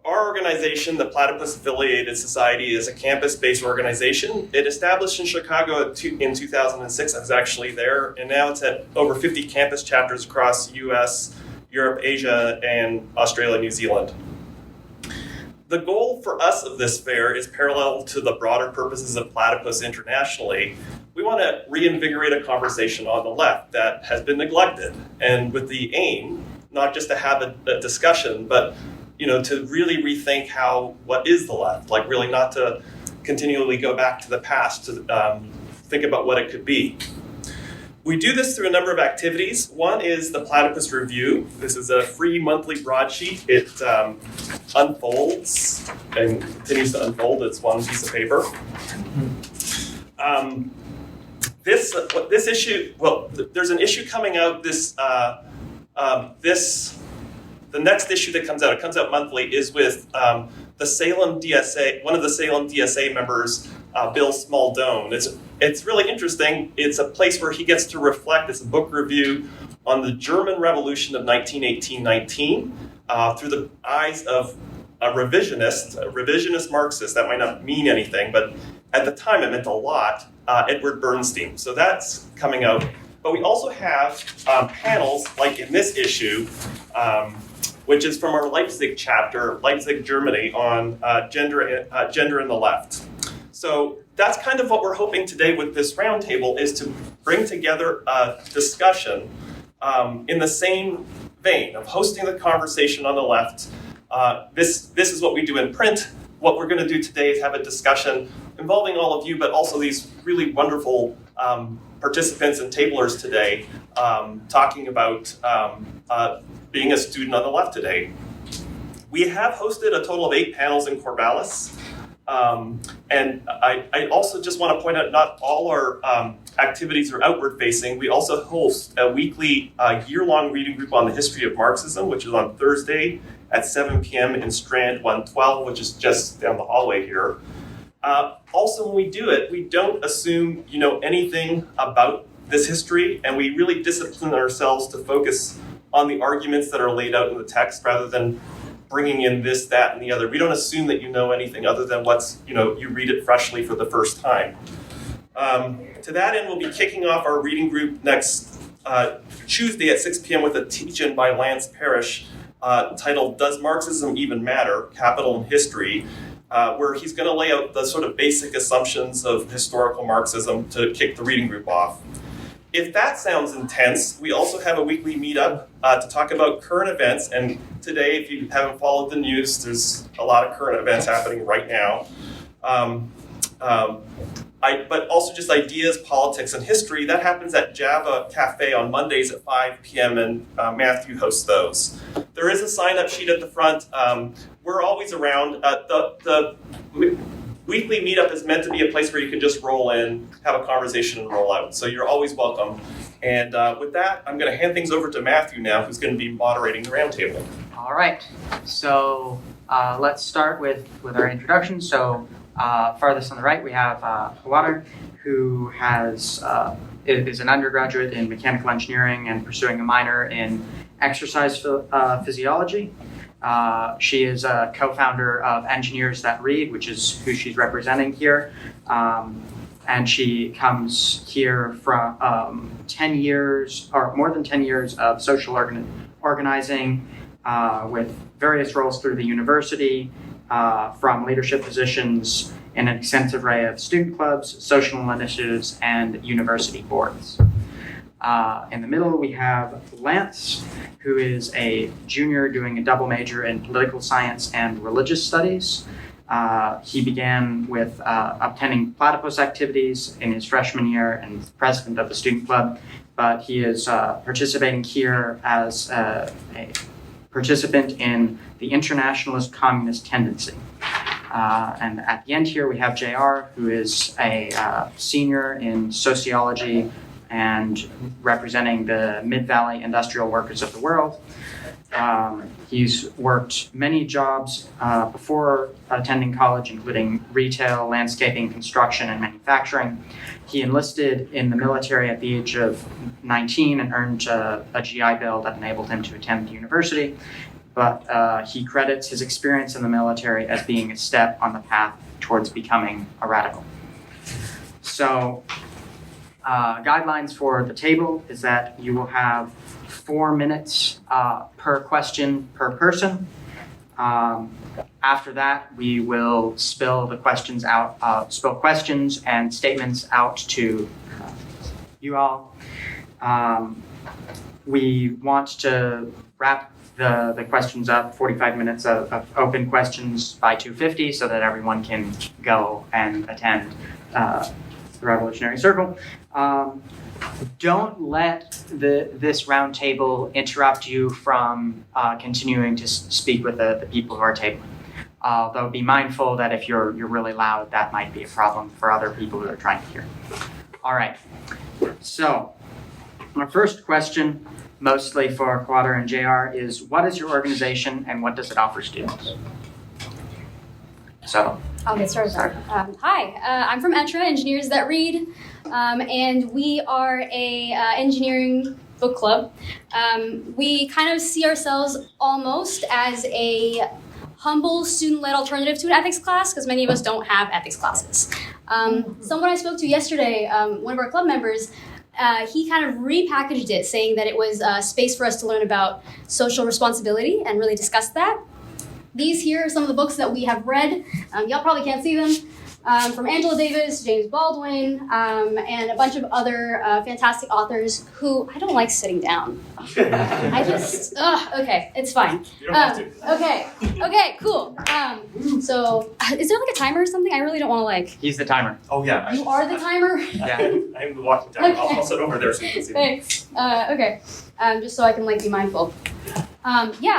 our organization, the Platypus Affiliated Society, is a campus-based organization. It established in Chicago in 2006. I was actually there, and now it's at over 50 campus chapters across the US, Europe, Asia, and Australia, New Zealand. The goal for us of this fair is parallel to the broader purposes of Platypus internationally. We want to reinvigorate a conversation on the left that has been neglected, and with the aim, not just to have a discussion, but to really rethink what is the left, like really not to continually go back to the past to think about what it could be. We do this through a number of activities. One is the Platypus Review. This is a free monthly broadsheet. It unfolds and continues to unfold. It's one piece of paper. This issue, there's an issue coming out the next issue that comes out, it comes out monthly, is with the Salem DSA, one of the Salem DSA members, Bill Smaldone. It's really interesting. It's a place where he gets to reflect. It's a book review on the German Revolution of 1918-19 through the eyes of a revisionist Marxist. That might not mean anything, but at the time it meant a lot, Edward Bernstein. So that's coming out. But we also have panels, like in this issue, which is from our Leipzig chapter, Leipzig, Germany, on gender and the left. So that's kind of what we're hoping today with this roundtable, is to bring together a discussion in the same vein of hosting the conversation on the left. This is what we do in print. What we're going to do today is have a discussion involving all of you, but also these really wonderful participants and tablers today, talking about being a student on the left today. We have hosted a total of 8 panels in Corvallis. And I also just want to point out, not all our activities are outward facing. We also host a weekly year-long reading group on the history of Marxism, which is on Thursday at 7 p.m. in Strand 112, which is just down the hallway here. Also, when we do it, we don't assume you know anything about this history, and we really discipline ourselves to focus on the arguments that are laid out in the text rather than bringing in this, that, and the other. We don't assume that you know anything other than you read it freshly for the first time. To that end, we'll be kicking off our reading group next Tuesday at 6 p.m. with a teach-in by Lance Parrish titled "Does Marxism Even Matter? Capital and History?" Where he's going to lay out the sort of basic assumptions of historical Marxism to kick the reading group off. If that sounds intense, we also have a weekly meetup to talk about current events. And today, if you haven't followed the news, there's a lot of current events happening right now. But also just ideas, politics, and history. That happens at Java Cafe on Mondays at 5 p.m. and Matthew hosts those. There is a sign-up sheet at the front. We're always around. The weekly meetup is meant to be a place where you can just roll in, have a conversation, and roll out. So you're always welcome. And with that, I'm going to hand things over to Matthew now, who's going to be moderating the roundtable. All right. So let's start with our introduction. So farthest on the right, we have Khawater, who is an undergraduate in mechanical engineering and pursuing a minor in exercise physiology. She is a co-founder of Engineers That Read, which is who she's representing here. And she comes here from 10 years, or more than 10 years of social organizing with various roles through the university, from leadership positions in an extensive array of student clubs, social initiatives, and university boards. In the middle, we have Lance, who is a junior doing a double major in political science and religious studies. He began with attending platypus activities in his freshman year and president of the student club, but he is participating here as a participant in the internationalist communist tendency. And at the end here, we have JR, who is a senior in sociology and representing the Mid-Valley industrial workers of the world. He's worked many jobs before attending college, including retail, landscaping, construction, and manufacturing. He enlisted in the military at the age of 19 and earned a GI Bill that enabled him to attend the university. but he credits his experience in the military as being a step on the path towards becoming a radical. So, guidelines for the table is that you will have 4 minutes per question per person. After that, we will spill questions and statements out to you all. We want to wrap the questions up, 45 minutes of open questions by 2:50, so that everyone can go and attend the Revolutionary Circle. Don't let this roundtable interrupt you from continuing to speak with the people who are tabling. Though be mindful that if you're really loud, that might be a problem for other people who are trying to hear. All right. So, our first question, mostly for Khawater and JR, is what is your organization and what does it offer students? So, I'll get started. Hi, I'm from ETRA, Engineers That Read, and we are a engineering book club. We kind of see ourselves almost as a humble student-led alternative to an ethics class, because many of us don't have ethics classes. Someone I spoke to yesterday, one of our club members, he kind of repackaged it, saying that it was a space for us to learn about social responsibility and really discuss that. These here are some of the books that we have read. Y'all probably can't see them. From Angela Davis, James Baldwin, and a bunch of other fantastic authors who I don't like sitting down. Okay, it's fine. You don't have to. Okay, cool. So, is there like a timer or something? I really don't want to like. he's the timer. Oh, yeah. You are the timer? Yeah. I'm the walking timer. Okay. I'll sit over there so you can see me. Thanks. Okay. Just so I can like be mindful.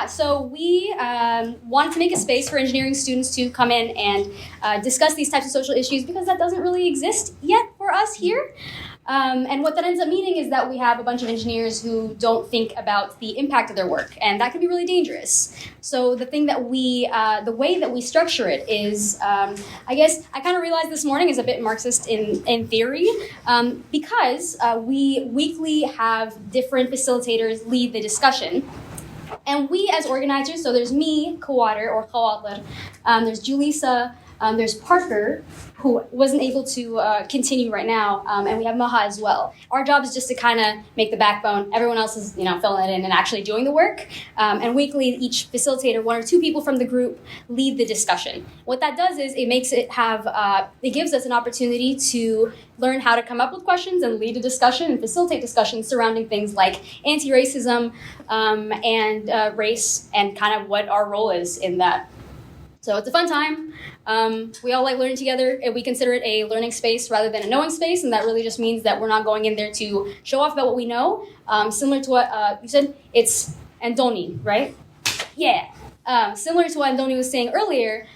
So we wanted to make a space for engineering students to come in and discuss these types of social issues because that doesn't really exist yet for us here. And what that ends up meaning is that we have a bunch of engineers who don't think about the impact of their work, and that can be really dangerous. So the thing that the way that we structure it is, I guess I kind of realized this morning is a bit Marxist in theory, because we weekly have different facilitators lead the discussion. And we as organizers, so there's me, Khawater, or Khawater, there's Julissa, there's Parker, who wasn't able to continue right now, and we have Maha as well. Our job is just to kind of make the backbone. Everyone else is, filling it in and actually doing the work. And weekly, each facilitator, 1 or 2 people from the group, lead the discussion. What that does is it gives us an opportunity to learn how to come up with questions and lead a discussion and facilitate discussions surrounding things like anti-racism and race and kind of what our role is in that. So it's a fun time. We all like learning together. We consider it a learning space rather than a knowing space, and that really just means that we're not going in there to show off about what we know. Similar to what you said, it's Andoni, right? Yeah. Similar to what Andoni was saying earlier,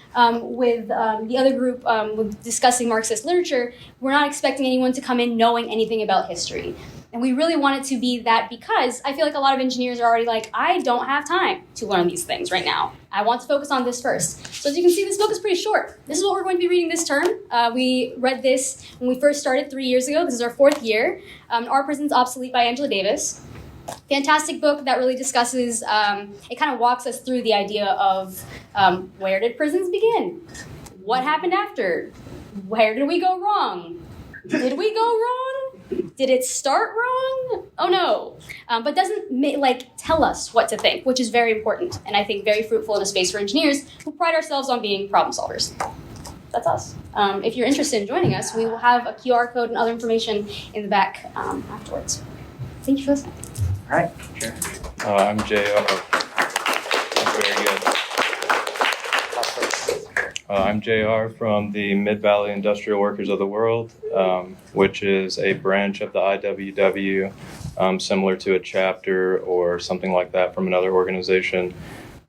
with the other group with discussing Marxist literature, we're not expecting anyone to come in knowing anything about history. And we really want it to be that because I feel like a lot of engineers are already like, I don't have time to learn these things right now. I want to focus on this first. So as you can see, this book is pretty short. This is what we're going to be reading this term. We read this when we first started 3 years ago. This is our 4th year. Our Prison's Obsolete by Angela Davis. Fantastic book that really discusses, it kind of walks us through the idea of where did prisons begin? What happened after? Where did we go wrong? Did we go wrong? Did it start wrong? Oh no. But doesn't tell us what to think, which is very important and I think very fruitful in a space for engineers who pride ourselves on being problem solvers. That's us. If you're interested in joining us, we will have a QR code and other information in the back afterwards. Thank you for listening. All right, sure. I'm JR. Very good. I'm JR from the Mid-Valley Industrial Workers of the World, which is a branch of the IWW, similar to a chapter or something like that from another organization.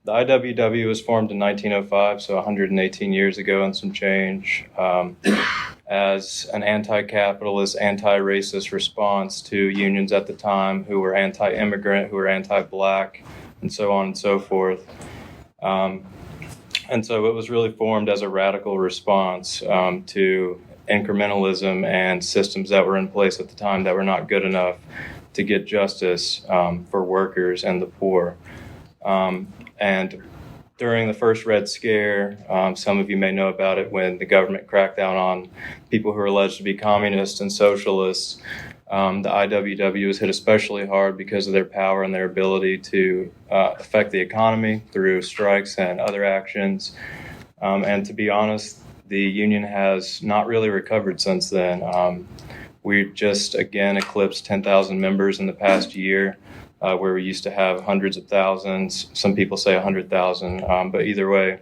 The IWW was formed in 1905, so 118 years ago and some change, as an anti-capitalist, anti-racist response to unions at the time who were anti-immigrant, who were anti-black, and so on and so forth. And so it was really formed as a radical response to incrementalism and systems that were in place at the time that were not good enough to get justice for workers and the poor. And during the first Red Scare, some of you may know about it, when the government cracked down on people who were alleged to be communists and socialists. The IWW was hit especially hard because of their power and their ability to affect the economy through strikes and other actions. And to be honest, the union has not really recovered since then. We just, again, eclipsed 10,000 members in the past year, where we used to have hundreds of thousands. Some people say 100,000, but either way,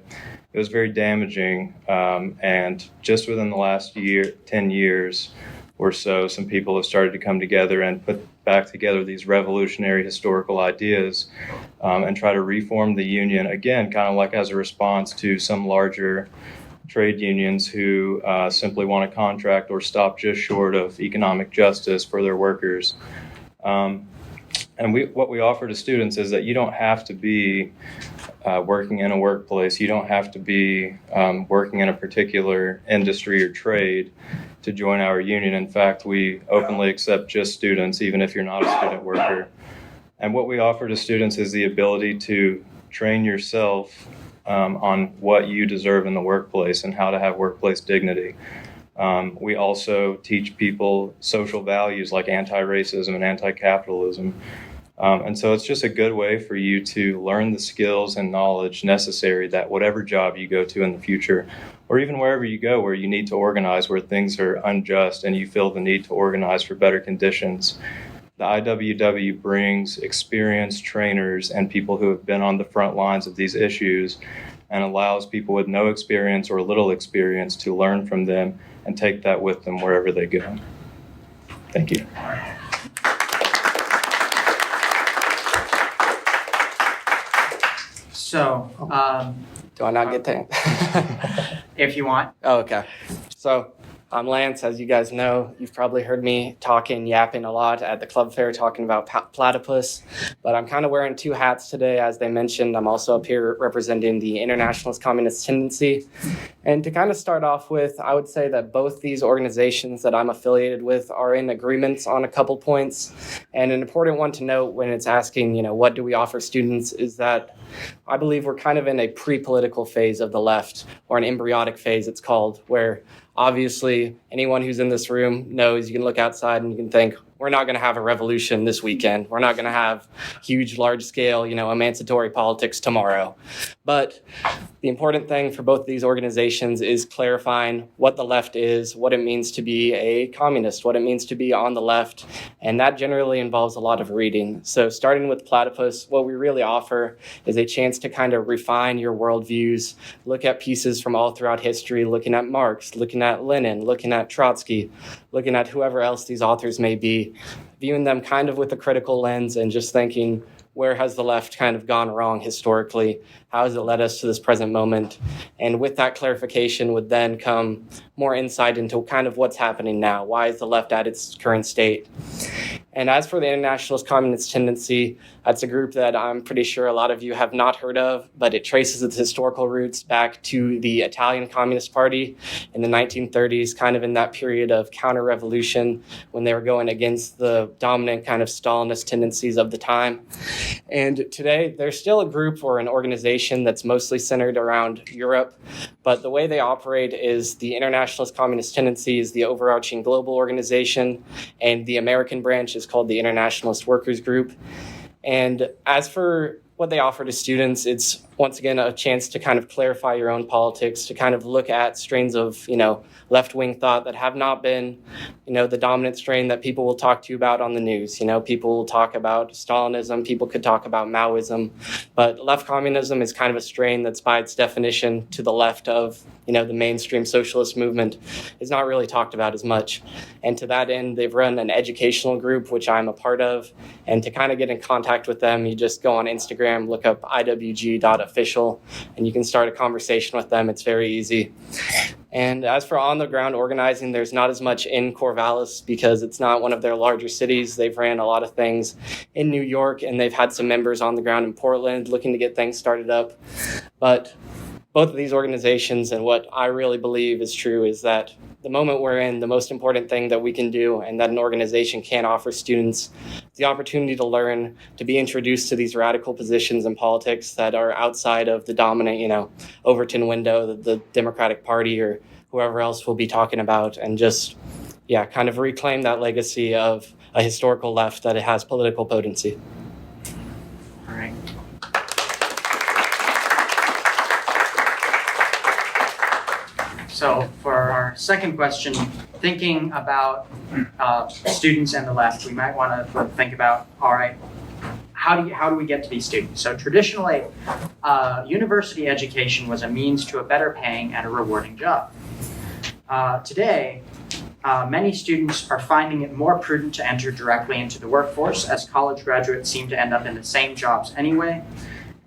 it was very damaging. And just within the last 10 years or so, some people have started to come together and put back together these revolutionary historical ideas and try to reform the union, again, kind of like as a response to some larger trade unions who simply want to contract or stop just short of economic justice for their workers. And what we offer to students is that you don't have to be working in a workplace. You don't have to be working in a particular industry or trade to join our union. In fact, we openly accept just students, even if you're not a student worker. And what we offer to students is the ability to train yourself on what you deserve in the workplace and how to have workplace dignity. We also teach people social values like anti-racism and anti-capitalism. And so it's just a good way for you to learn the skills and knowledge necessary that whatever job you go to in the future, or even wherever you go where you need to organize, where things are unjust and you feel the need to organize for better conditions, the IWW brings experienced trainers and people who have been on the front lines of these issues and allows people with no experience or little experience to learn from them and take that with them wherever they go. Thank you. So, Do I not get to? if you want. Oh, okay. So I'm Lance. As you guys know, you've probably heard me yapping a lot at the club fair talking about platypus, but I'm kind of wearing two hats today. As they mentioned, I'm also up here representing the Internationalist Communist Tendency. And to kind of start off with, I would say that both these organizations that I'm affiliated with are in agreement on a couple points. And an important one to note when it's asking, what do we offer students, is that I believe we're kind of in a pre-political phase of the left, or an embryonic phase it's called, where obviously anyone who's in this room knows you can look outside and you can think, we're not going to have a revolution this weekend. We're not going to have huge, large-scale, emancipatory politics tomorrow. But the important thing for both of these organizations is clarifying what the left is, what it means to be a communist, what it means to be on the left, and that generally involves a lot of reading. So starting with Platypus, what we really offer is a chance to kind of refine your worldviews, look at pieces from all throughout history, looking at Marx, looking at Lenin, looking at Trotsky, looking at whoever else these authors may be, viewing them kind of with a critical lens and just thinking, where has the left kind of gone wrong historically? How has it led us to this present moment? And with that clarification would then come more insight into kind of what's happening now. Why is the left at its current state? And as for the Internationalist Communist Tendency, that's a group that I'm pretty sure a lot of you have not heard of, but it traces its historical roots back to the Italian Communist Party in the 1930s, kind of in that period of counter-revolution when they were going against the dominant kind of Stalinist tendencies of the time. And today, they're still a group or an organization that's mostly centered around Europe, but the way they operate is the Internationalist Communist Tendency is the overarching global organization, and the American branch is called the Internationalist Workers Group. And as for what they offer to students, it's once again a chance to kind of clarify your own politics, to kind of look at strains of, left-wing thought that have not been, the dominant strain that people will talk to you about on the news. People will talk about Stalinism, people could talk about Maoism, but left communism is kind of a strain that's by its definition to the left of, the mainstream socialist movement, is not really talked about as much. And to that end, they've run an educational group, which I'm a part of, and to kind of get in contact with them, you just go on Instagram, look up iwg.official, and you can start a conversation with them. It's very easy. And as for on-the-ground organizing, there's not as much in Corvallis because it's not one of their larger cities. They've ran a lot of things in New York, and they've had some members on the ground in Portland looking to get things started up. But both of these organizations, and what I really believe is true, is that the moment we're in, the most important thing that we can do and that an organization can offer students the opportunity to learn, to be introduced to these radical positions in politics that are outside of the dominant, Overton window that the Democratic Party or whoever else will be talking about, and just, kind of reclaim that legacy of a historical left that it has political potency. All right. So for our second question, thinking about students and the left, we might want to think about, all right, how do we get to be students? So traditionally, university education was a means to a better paying and a rewarding job. Today, many students are finding it more prudent to enter directly into the workforce, as college graduates seem to end up in the same jobs anyway.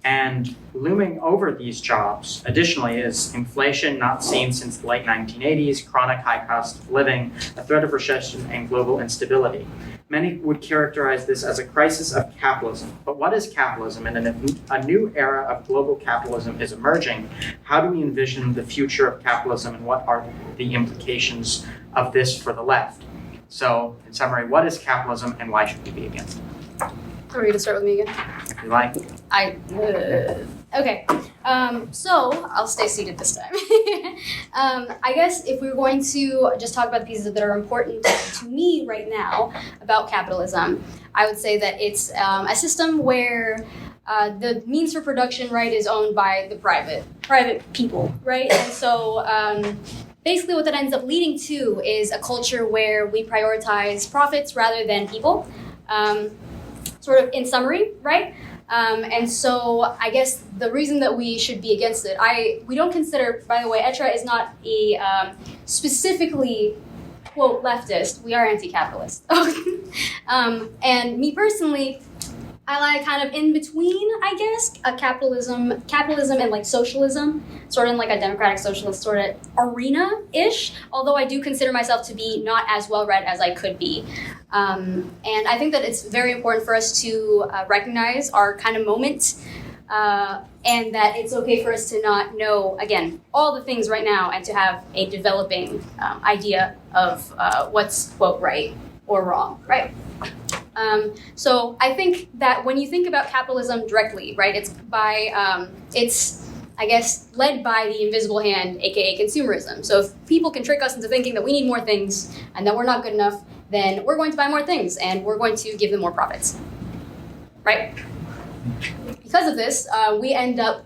And looming over these jobs, additionally, is inflation not seen since the late 1980s, chronic high cost of living, a threat of recession, and global instability. Many would characterize this as a crisis of capitalism. But what is capitalism? And a new era of global capitalism is emerging. How do we envision the future of capitalism, and what are the implications of this for the left? So, in summary, what is capitalism, and why should we be against it? Are you to start with me again? If you like. Okay. So I'll stay seated this time. I guess if we were going to just talk about the pieces that are important to me right now about capitalism, I would say that it's a system where the means for production, right, is owned by the private people, right? And so basically what that ends up leading to is a culture where we prioritize profits rather than people. Sort of in summary, right? And so I guess the reason that we should be against it, we don't consider, by the way, ETRA is not a specifically, quote, leftist. We are anti-capitalist. And me personally, I like kind of in between, I guess, capitalism and like socialism, sort of in like a democratic socialist sort of arena-ish, although I do consider myself to be not as well-read as I could be. And I think that it's very important for us to recognize our kind of moment, and that it's okay for us to not know, again, all the things right now, and to have a developing idea of what's, quote, right or wrong, right? So I think that when you think about capitalism directly, right, it's I guess, led by the invisible hand, aka consumerism. So if people can trick us into thinking that we need more things and that we're not good enough, then we're going to buy more things and we're going to give them more profits, right? Because of this, we end up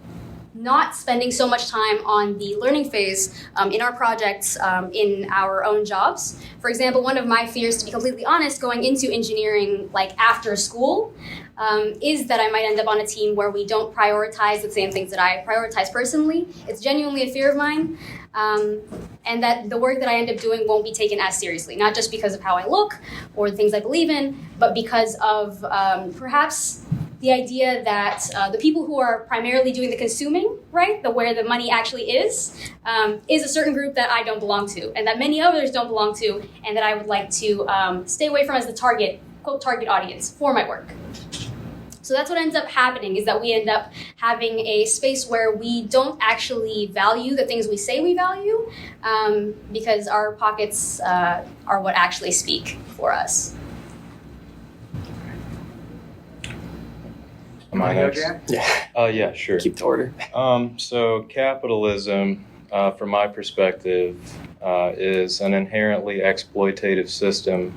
not spending so much time on the learning phase in our projects, in our own jobs. For example, one of my fears, to be completely honest, going into engineering like after school, is that I might end up on a team where we don't prioritize the same things that I prioritize personally. It's genuinely a fear of mine. And that the work that I end up doing won't be taken as seriously, not just because of how I look or the things I believe in, but because of perhaps the idea that the people who are primarily doing the consuming, right, where the money actually is a certain group that I don't belong to, and that many others don't belong to, and that I would like to stay away from as the target, quote, target audience for my work. So that's what ends up happening, is that we end up having a space where we don't actually value the things we say we value, because our pockets are what actually speak for us. Am I next? Yeah. Yeah, sure. Keep the order. So capitalism, from my perspective, is an inherently exploitative system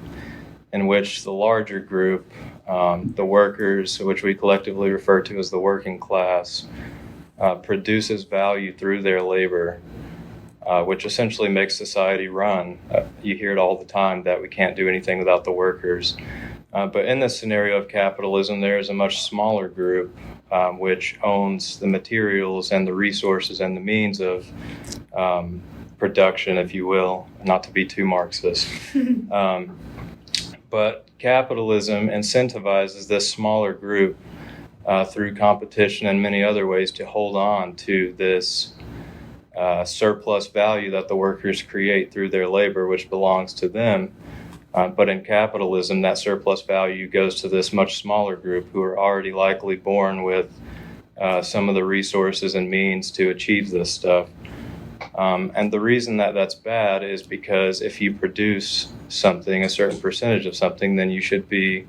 in which the larger group, the workers, which we collectively refer to as the working class, produces value through their labor, which essentially makes society run. You hear it all the time that we can't do anything without the workers. But in this scenario of capitalism, there is a much smaller group which owns the materials and the resources and the means of production, if you will, not to be too Marxist. But capitalism incentivizes this smaller group through competition and many other ways to hold on to this surplus value that the workers create through their labor, which belongs to them. But in capitalism, that surplus value goes to this much smaller group who are already likely born with some of the resources and means to achieve this stuff. And the reason that that's bad is because if you produce something, a certain percentage of something, then you should be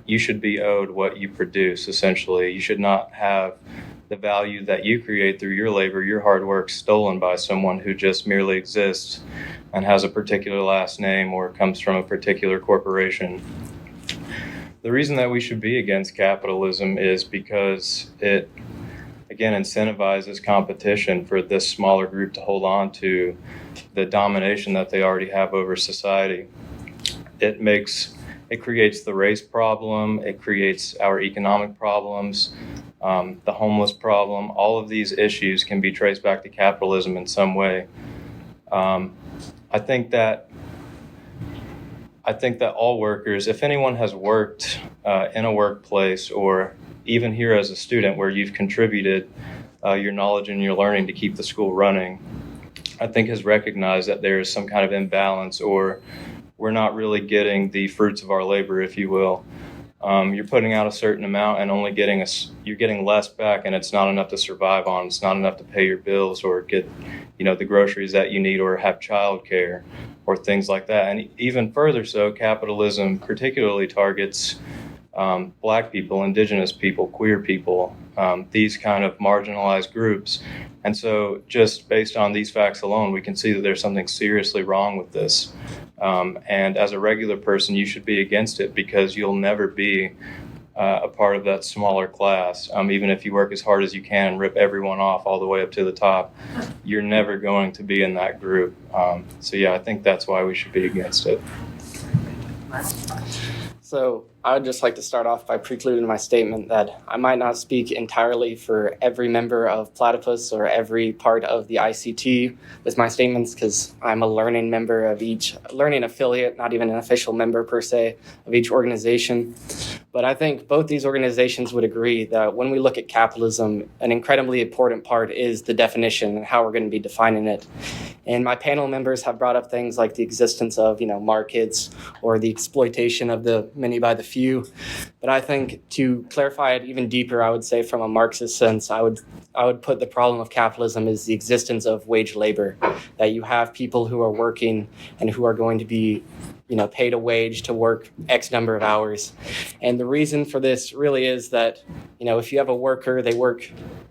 you should be owed what you produce, essentially. You should not have the value that you create through your labor, your hard work, stolen by someone who just merely exists and has a particular last name or comes from a particular corporation. The reason that we should be against capitalism is because it, again, incentivizes competition for this smaller group to hold on to the domination that they already have over society. It creates the race problem, it creates our economic problems, the homeless problem. All of these issues can be traced back to capitalism in some way. I think that all workers, if anyone has worked in a workplace or even here as a student where you've contributed your knowledge and your learning to keep the school running, I think has recognized that there is some kind of imbalance, or we're not really getting the fruits of our labor, if you will. You're putting out a certain amount and only you're getting less back, and it's not enough to survive on. It's not enough to pay your bills or get, the groceries that you need or have childcare or things like that. And even further so, capitalism particularly targets Black people, Indigenous people, queer people, these kind of marginalized groups. And so just based on these facts alone, we can see that there's something seriously wrong with this. And as a regular person, you should be against it because you'll never be a part of that smaller class. Even if you work as hard as you can and rip everyone off all the way up to the top, you're never going to be in that group. So yeah, I think that's why we should be against it. So I would just like to start off by precluding my statement that I might not speak entirely for every member of Platypus or every part of the ICT with my statements, because I'm a learning affiliate, not even an official member per se, of each organization. But I think both these organizations would agree that when we look at capitalism, an incredibly important part is the definition and how we're going to be defining it. And my panel members have brought up things like the existence of, markets or the exploitation of the many by the few. But I think to clarify it even deeper, I would say from a Marxist sense, I would put the problem of capitalism is the existence of wage labor, that you have people who are working and who are going to be paid a wage to work X number of hours. And the reason for this really is that, if you have a worker, they work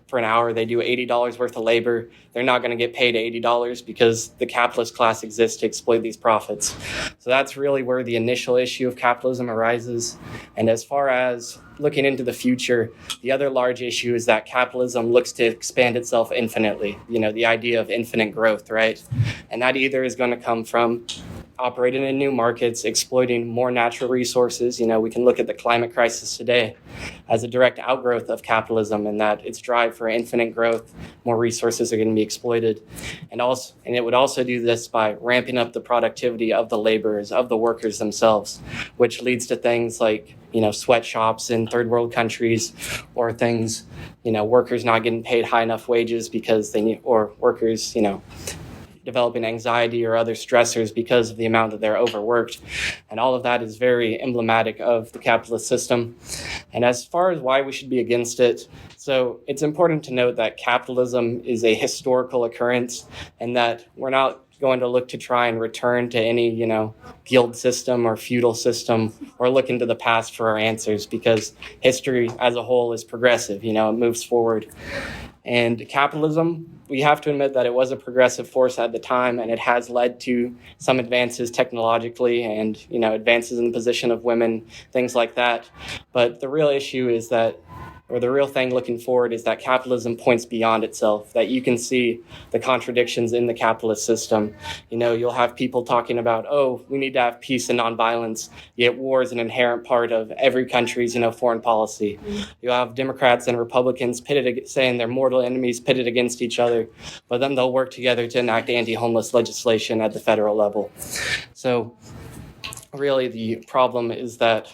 for an hour, they do $80 worth of labor, they're not going to get paid $80 because the capitalist class exists to exploit these profits. So that's really where the initial issue of capitalism arises. And as far as looking into the future, the other large issue is that capitalism looks to expand itself infinitely, the idea of infinite growth, right? And that either is going to come from operating in new markets, exploiting more natural resources. We can look at the climate crisis today as a direct outgrowth of capitalism, and that its drive for infinite growth, more resources are going to be exploited. And it would also do this by ramping up the productivity of the laborers, of the workers themselves, which leads to things like, sweatshops in third world countries, or things, workers not getting paid high enough wages because workers, developing anxiety or other stressors because of the amount that they're overworked. And all of that is very emblematic of the capitalist system. And as far as why we should be against it, so it's important to note that capitalism is a historical occurrence, and that we're not going to look to try and return to any, guild system or feudal system, or look into the past for our answers, because history as a whole is progressive, it moves forward. And capitalism, we have to admit that it was a progressive force at the time, and it has led to some advances technologically and, advances in the position of women, things like that. But the real issue is that, or the real thing looking forward, is that capitalism points beyond itself, that you can see the contradictions in the capitalist system. You'll have people talking about, we need to have peace and nonviolence, yet war is an inherent part of every country's, foreign policy. You'll have Democrats and Republicans saying they're mortal enemies pitted against each other, but then they'll work together to enact anti-homeless legislation at the federal level. So really the problem is that,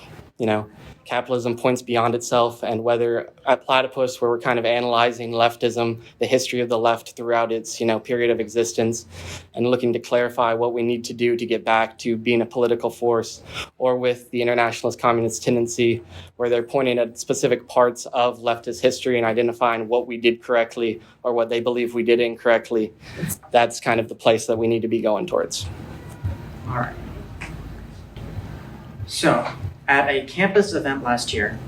capitalism points beyond itself, and whether at Platypus, where we're kind of analyzing leftism, the history of the left throughout its, period of existence, and looking to clarify what we need to do to get back to being a political force, or with the internationalist communist tendency, where they're pointing at specific parts of leftist history and identifying what we did correctly or what they believe we did incorrectly. That's kind of the place that we need to be going towards. All right. So, At a campus event last year,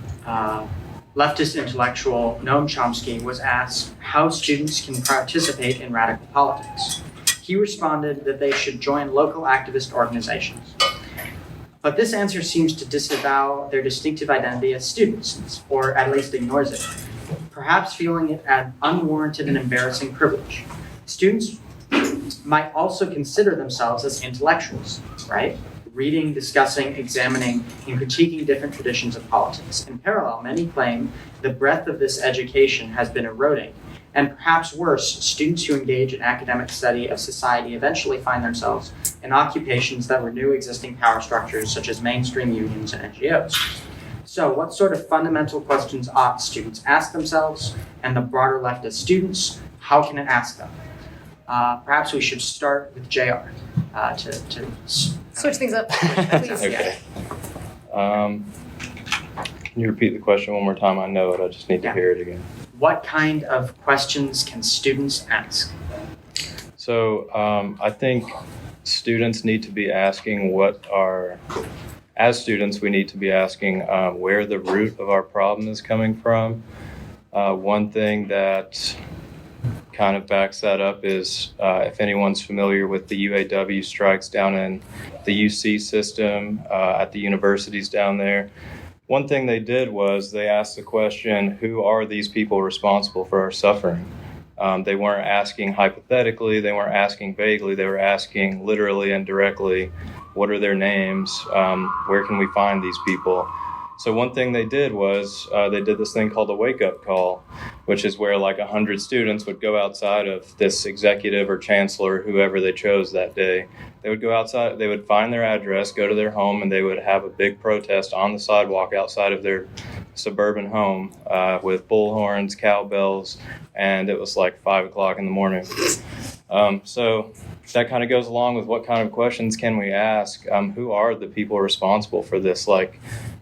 leftist intellectual Noam Chomsky was asked how students can participate in radical politics. He responded that they should join local activist organizations. But this answer seems to disavow their distinctive identity as students, or at least ignores it, perhaps feeling it an unwarranted and embarrassing privilege. Students might also consider themselves as intellectuals, right? Reading, discussing, examining, and critiquing different traditions of politics. In parallel, many claim the breadth of this education has been eroding, and perhaps worse, students who engage in academic study of society eventually find themselves in occupations that renew existing power structures, such as mainstream unions and NGOs. So, what sort of fundamental questions ought students ask themselves, and the broader left as students, how can it ask them? Perhaps we should start with JR to Switch things up, please. Okay. Can you repeat the question one more time? I know it. I just need to hear it again. What kind of questions can students ask? So I think students need to be asking as students, we need to be asking where the root of our problem is coming from. One thing that kind of backs that up is if anyone's familiar with the UAW strikes down in the UC system at the universities down there. One thing they did was they asked the question, who are these people responsible for our suffering? They weren't asking hypothetically, they weren't asking vaguely, they were asking literally and directly, what are their names? Where can we find these people? So one thing they did was they did this thing called a wake-up call, which is where like 100 students would go outside of this executive or chancellor, whoever they chose that day. They would go outside, they would find their address, go to their home, and they would have a big protest on the sidewalk outside of their suburban home with bullhorns, cowbells, and it was like 5 o'clock in the morning. So that kind of goes along with what kind of questions can we ask? Who are the people responsible for this?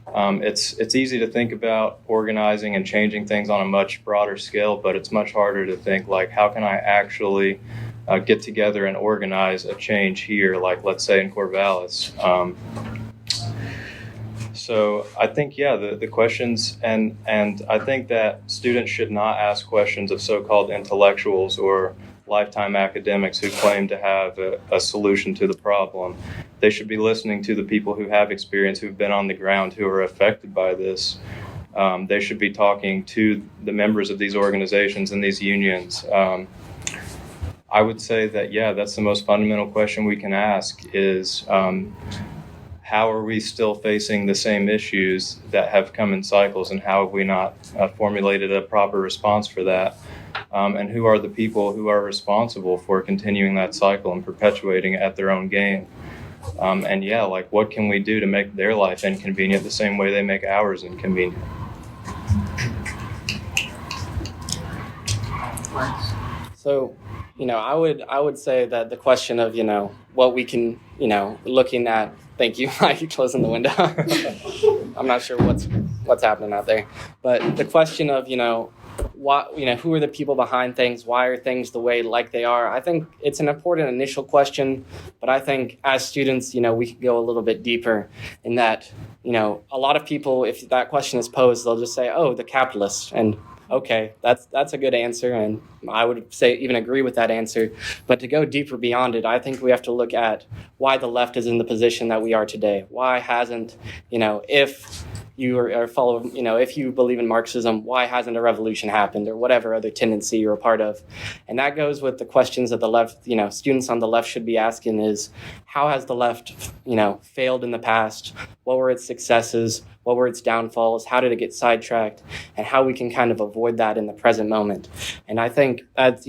It's easy to think about organizing and changing things on a much broader scale, but it's much harder to think like, how can I actually get together and organize a change here, like let's say in Corvallis. So I think, the questions, and I think that students should not ask questions of so-called intellectuals or lifetime academics who claim to have a solution to the problem. They should be listening to the people who have experience, who've been on the ground, who are affected by this. They should be talking to the members of these organizations and these unions. I would say that, that's the most fundamental question we can ask is, how are we still facing the same issues that have come in cycles, and how have we not formulated a proper response for that? And who are the people who are responsible for continuing that cycle and perpetuating it at their own game? What can we do to make their life inconvenient the same way they make ours inconvenient? So, I would say that the question of, what we can, looking at, thank you, I keep closing the window. I'm not sure what's happening out there. But the question of, who are the people behind things? Why are things the way like they are? I think it's an important initial question, but I think as students, we can go a little bit deeper in that, a lot of people, if that question is posed, they'll just say, oh, the capitalists. And okay, that's a good answer, and I would say even agree with that answer. But to go deeper beyond it, I think we have to look at why the left is in the position that we are today. Why hasn't, if you are if you believe in Marxism, why hasn't a revolution happened, or whatever other tendency you're a part of? And that goes with the questions that the left, students on the left should be asking is, how has the left, failed in the past? What were its successes? What were its downfalls? How did it get sidetracked? And how we can kind of avoid that in the present moment. And I think that,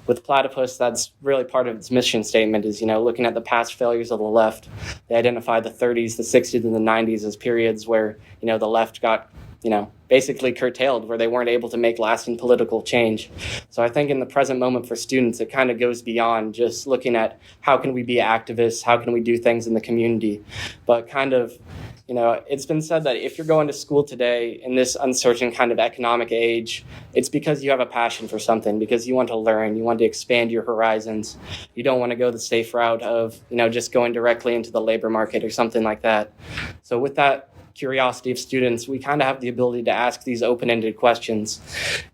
with Platypus, that's really part of its mission statement is, looking at the past failures of the left. They identified the 30s, the 60s, and the 90s as periods where, the left got, basically curtailed, where they weren't able to make lasting political change. So I think in the present moment for students, it kind of goes beyond just looking at how can we be activists, how can we do things in the community, but kind of, it's been said that if you're going to school today in this uncertain kind of economic age, it's because you have a passion for something, because you want to learn, you want to expand your horizons. You don't want to go the safe route of, just going directly into the labor market or something like that. So with that, curiosity of students, we kind of have the ability to ask these open-ended questions.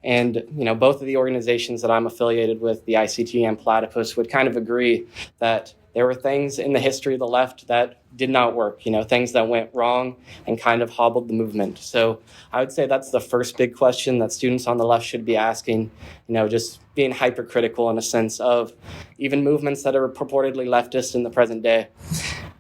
And, both of the organizations that I'm affiliated with, the ICT and Platypus, would kind of agree that there were things in the history of the left that did not work, things that went wrong and kind of hobbled the movement. So I would say that's the first big question that students on the left should be asking, just being hypercritical in a sense of even movements that are purportedly leftist in the present day.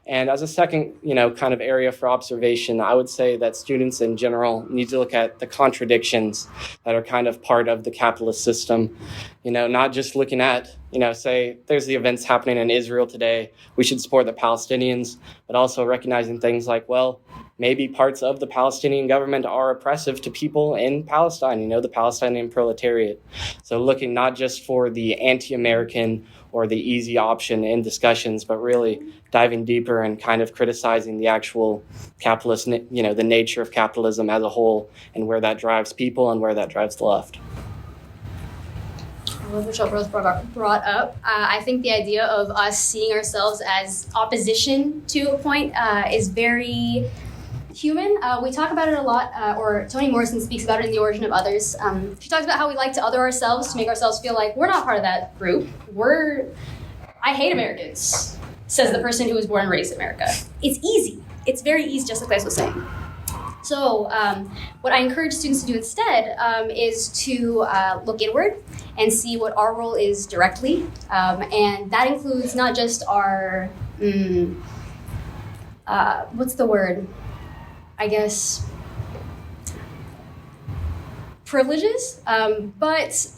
And as a second, kind of area for observation, I would say that students in general need to look at the contradictions that are kind of part of the capitalist system. Not just looking at, say there's the events happening in Israel today, we should support the Palestinians, but also recognizing things like, well, maybe parts of the Palestinian government are oppressive to people in Palestine, the Palestinian proletariat. So looking not just for the anti-American or the easy option in discussions, but really diving deeper and kind of criticizing the actual capitalist, the nature of capitalism as a whole and where that drives people and where that drives the left. I love what y'all both brought up. I think the idea of us seeing ourselves as opposition to a point is very human. We talk about it a lot, or Toni Morrison speaks about it in The Origin of Others. She talks about how we like to other ourselves to make ourselves feel like we're not part of that group. I hate Americans, says the person who was born and raised in America. It's easy. It's very easy, just like Clay was saying. So what I encourage students to do instead is to look inward and see what our role is directly. And that includes not just our, what's the word? I guess, privileges, but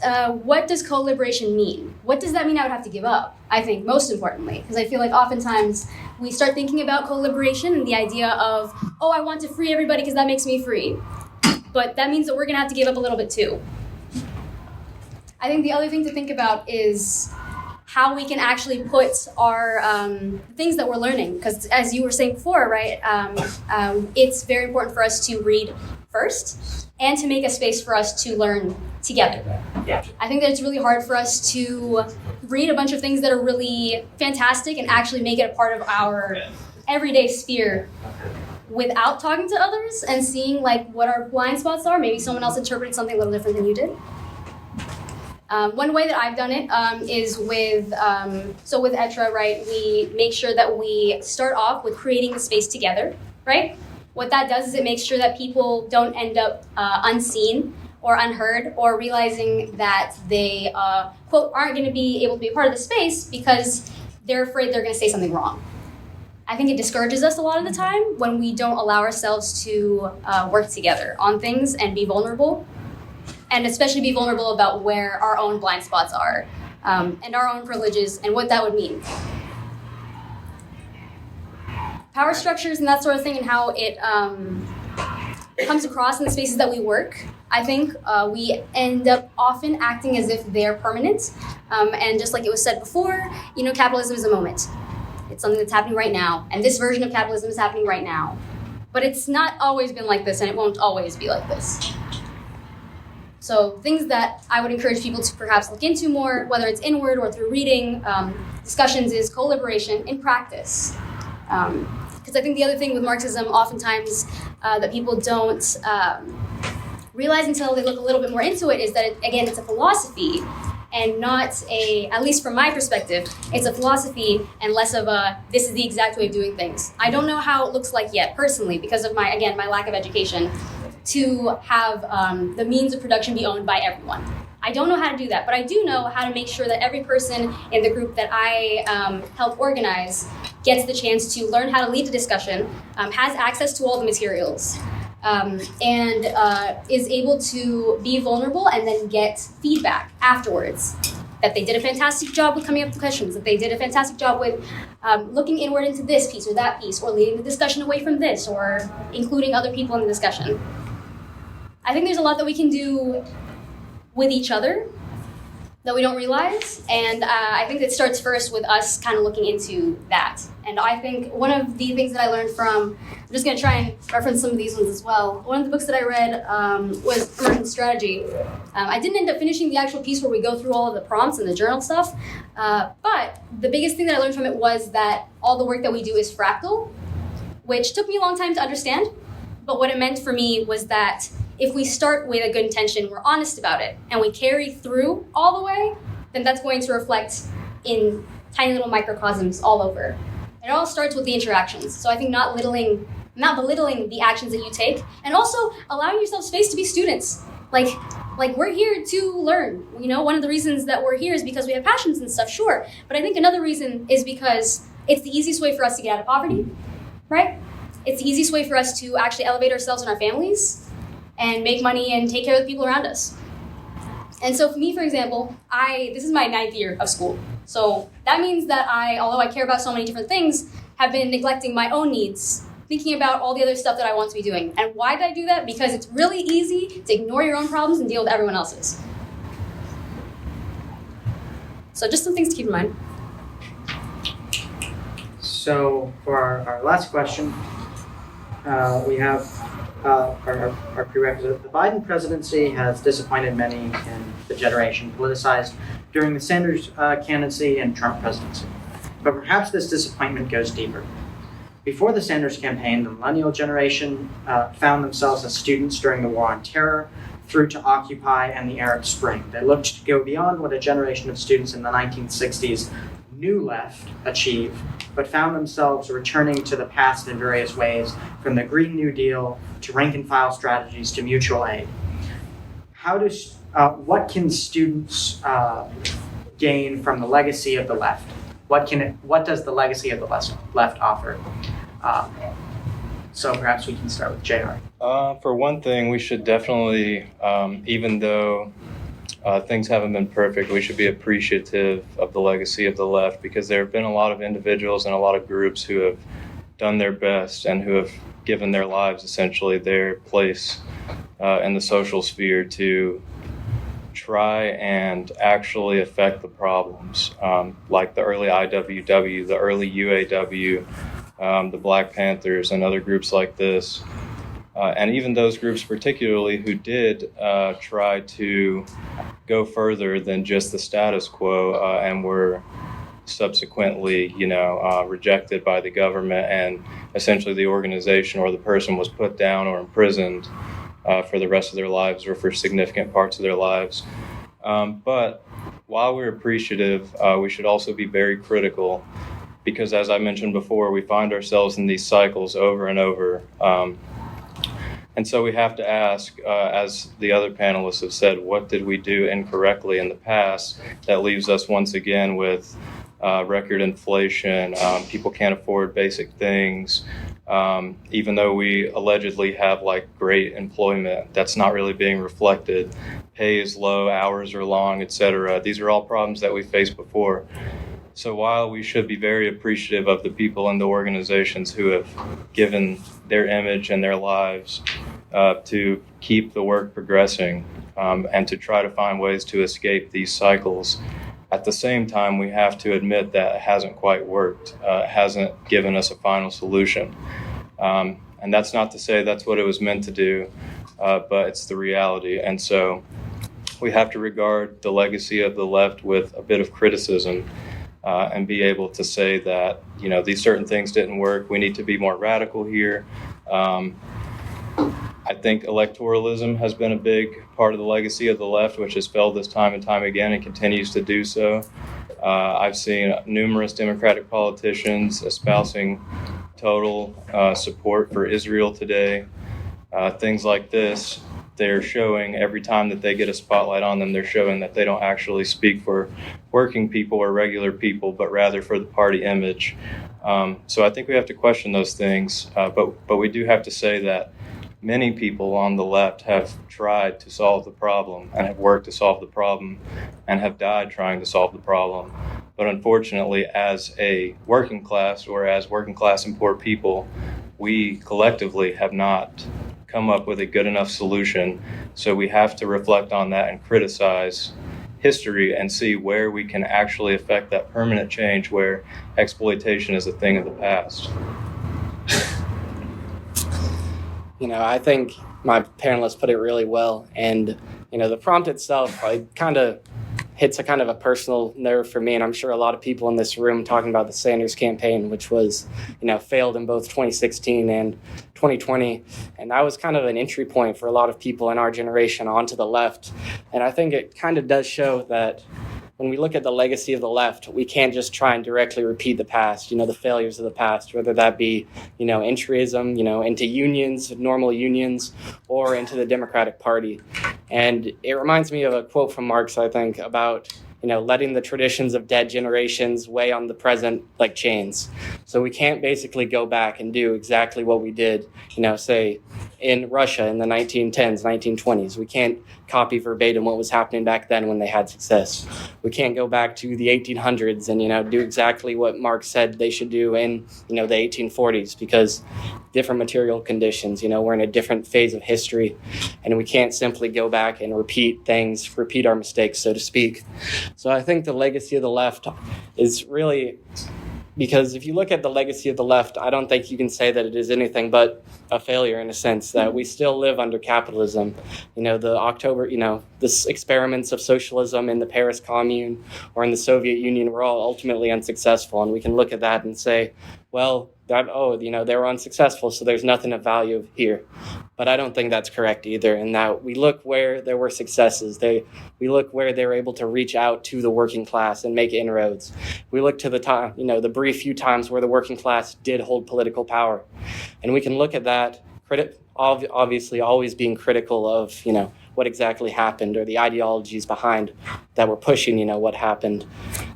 what does co-liberation mean? What does that mean I would have to give up? I think most importantly, because I feel like oftentimes we start thinking about co-liberation and the idea of, oh, I want to free everybody because that makes me free. But that means that we're gonna have to give up a little bit too. I think the other thing to think about is how we can actually put our things that we're learning, because as you were saying before, right, it's very important for us to read first and to make a space for us to learn together. Yeah. I think that it's really hard for us to read a bunch of things that are really fantastic and actually make it a part of our everyday sphere without talking to others and seeing like what our blind spots are. Maybe someone else interpreted something a little different than you did. One way that I've done it is with ETRA, right, we make sure that we start off with creating the space together, right? What that does is it makes sure that people don't end up unseen or unheard or realizing that they, quote, aren't going to be able to be a part of the space because they're afraid they're going to say something wrong. I think it discourages us a lot of the time when we don't allow ourselves to work together on things and be vulnerable. And especially be vulnerable about where our own blind spots are and our own privileges and what that would mean. Power structures and that sort of thing and how it comes across in the spaces that we work. I think we end up often acting as if they're permanent. And just like it was said before, capitalism is a moment. It's something that's happening right now. And this version of capitalism is happening right now. But it's not always been like this and it won't always be like this. So things that I would encourage people to perhaps look into more, whether it's inward or through reading, discussions, is co-liberation in practice. Because I think the other thing with Marxism, oftentimes that people don't realize until they look a little bit more into it, is that, it's a philosophy and not at least from my perspective, it's a philosophy and less of this is the exact way of doing things. I don't know how it looks like yet, personally, because of my lack of education, to have the means of production be owned by everyone. I don't know how to do that, but I do know how to make sure that every person in the group that I help organize gets the chance to learn how to lead the discussion, has access to all the materials, and is able to be vulnerable and then get feedback afterwards. That they did a fantastic job with coming up with questions, that they did a fantastic job with looking inward into this piece or that piece, or leading the discussion away from this, or including other people in the discussion. I think there's a lot that we can do with each other that we don't realize, and I think it starts first with us kind of looking into that. And I think one of the things that I learned from, I'm just going to try and reference some of these ones as well. One of the books that I read was Emergent Strategy. I didn't end up finishing the actual piece where we go through all of the prompts and the journal stuff, but the biggest thing that I learned from it was that all the work that we do is fractal, which took me a long time to understand. But what it meant for me was that if we start with a good intention, we're honest about it, and we carry through all the way, then that's going to reflect in tiny little microcosms all over. It all starts with the interactions. So I think not belittling the actions that you take, and also allowing yourself space to be students. Like we're here to learn. You know, one of the reasons that we're here is because we have passions and stuff, sure. But I think another reason is because it's the easiest way for us to get out of poverty, right? It's the easiest way for us to actually elevate ourselves and our families and make money and take care of the people around us. And so for me, for example, this is my 9th year of school. So that means that although I care about so many different things, have been neglecting my own needs, thinking about all the other stuff that I want to be doing. And why did I do that? Because it's really easy to ignore your own problems and deal with everyone else's. So just some things to keep in mind. So for our last question, we have our prerequisite. The Biden presidency has disappointed many in the generation politicized during the Sanders candidacy and Trump presidency. But perhaps this disappointment goes deeper. Before the Sanders campaign, the millennial generation found themselves as students during the War on Terror, through to Occupy and the Arab Spring. They looked to go beyond what a generation of students in the 1960s new left achieved, but found themselves returning to the past in various ways, from the Green New Deal to rank-and-file strategies to mutual aid. What can students gain from the legacy of the left? What does the legacy of the left offer? So perhaps we can start with JR. For one thing, we should definitely, even though things haven't been perfect, we should be appreciative of the legacy of the left, because there have been a lot of individuals and a lot of groups who have done their best and who have given their lives, essentially their place in the social sphere, to try and actually affect the problems, like the early IWW, the early UAW, the Black Panthers, and other groups like this. And even those groups particularly who did try to go further than just the status quo and were subsequently, rejected by the government, and essentially the organization or the person was put down or imprisoned for the rest of their lives or for significant parts of their lives. But while we're appreciative, we should also be very critical, because as I mentioned before, we find ourselves in these cycles over and over. And so we have to ask, as the other panelists have said, what did we do incorrectly in the past that leaves us once again with record inflation? People can't afford basic things. Even though we allegedly have great employment, that's not really being reflected. Pay is low, hours are long, etc. These are all problems that we faced before. So while we should be very appreciative of the people and the organizations who have given their image and their lives to keep the work progressing and to try to find ways to escape these cycles, at the same time, we have to admit that it hasn't quite worked. It hasn't given us a final solution. And that's not to say that's what it was meant to do, but it's the reality. And so we have to regard the legacy of the left with a bit of criticism and be able to say that, these certain things didn't work. We need to be more radical here. I think electoralism has been a big part of the legacy of the left, which has failed us time and time again and continues to do so. I've seen numerous Democratic politicians espousing total support for Israel today. Things like this, they're showing every time that they get a spotlight on them, they're showing that they don't actually speak for working people or regular people, but rather for the party image. So I think we have to question those things, but we do have to say that many people on the left have tried to solve the problem and have worked to solve the problem and have died trying to solve the problem. But unfortunately, as a working class or as working class and poor people, we collectively have not come up with a good enough solution. So we have to reflect on that and criticize history and see where we can actually affect that permanent change, where exploitation is a thing of the past. I think my panelists put it really well. And, the prompt itself, I kind of hits a kind of a personal nerve for me, and I'm sure a lot of people in this room talking about the Sanders campaign, which was, failed in both 2016 and 2020. And that was kind of an entry point for a lot of people in our generation onto the left. And I think it kind of does show that when we look at the legacy of the left, we can't just try and directly repeat the past, the failures of the past, whether that be, entryism, into unions, normal unions, or into the Democratic Party. And it reminds me of a quote from Marx, I think, about, letting the traditions of dead generations weigh on the present like chains. So we can't basically go back and do exactly what we did, say in Russia in the 1910s, 1920s. We can't copy verbatim what was happening back then when they had success. We can't go back to the 1800s and, do exactly what Marx said they should do in, the 1840s, because different material conditions, we're in a different phase of history, and we can't simply go back and repeat our mistakes, so to speak. So I think the legacy of the left is really, because if you look at the legacy of the left, I don't think you can say that it is anything but a failure, in a sense that we still live under capitalism. This experiments of socialism in the Paris Commune or in the Soviet Union were all ultimately unsuccessful. And we can look at that and say, well, they were unsuccessful, so there's nothing of value here. But I don't think that's correct either, in that we look where there were successes. We look where they were able to reach out to the working class and make inroads. We look to the time, the brief few times where the working class did hold political power. And we can look at that, obviously always being critical of, what exactly happened or the ideologies behind that were pushing, what happened.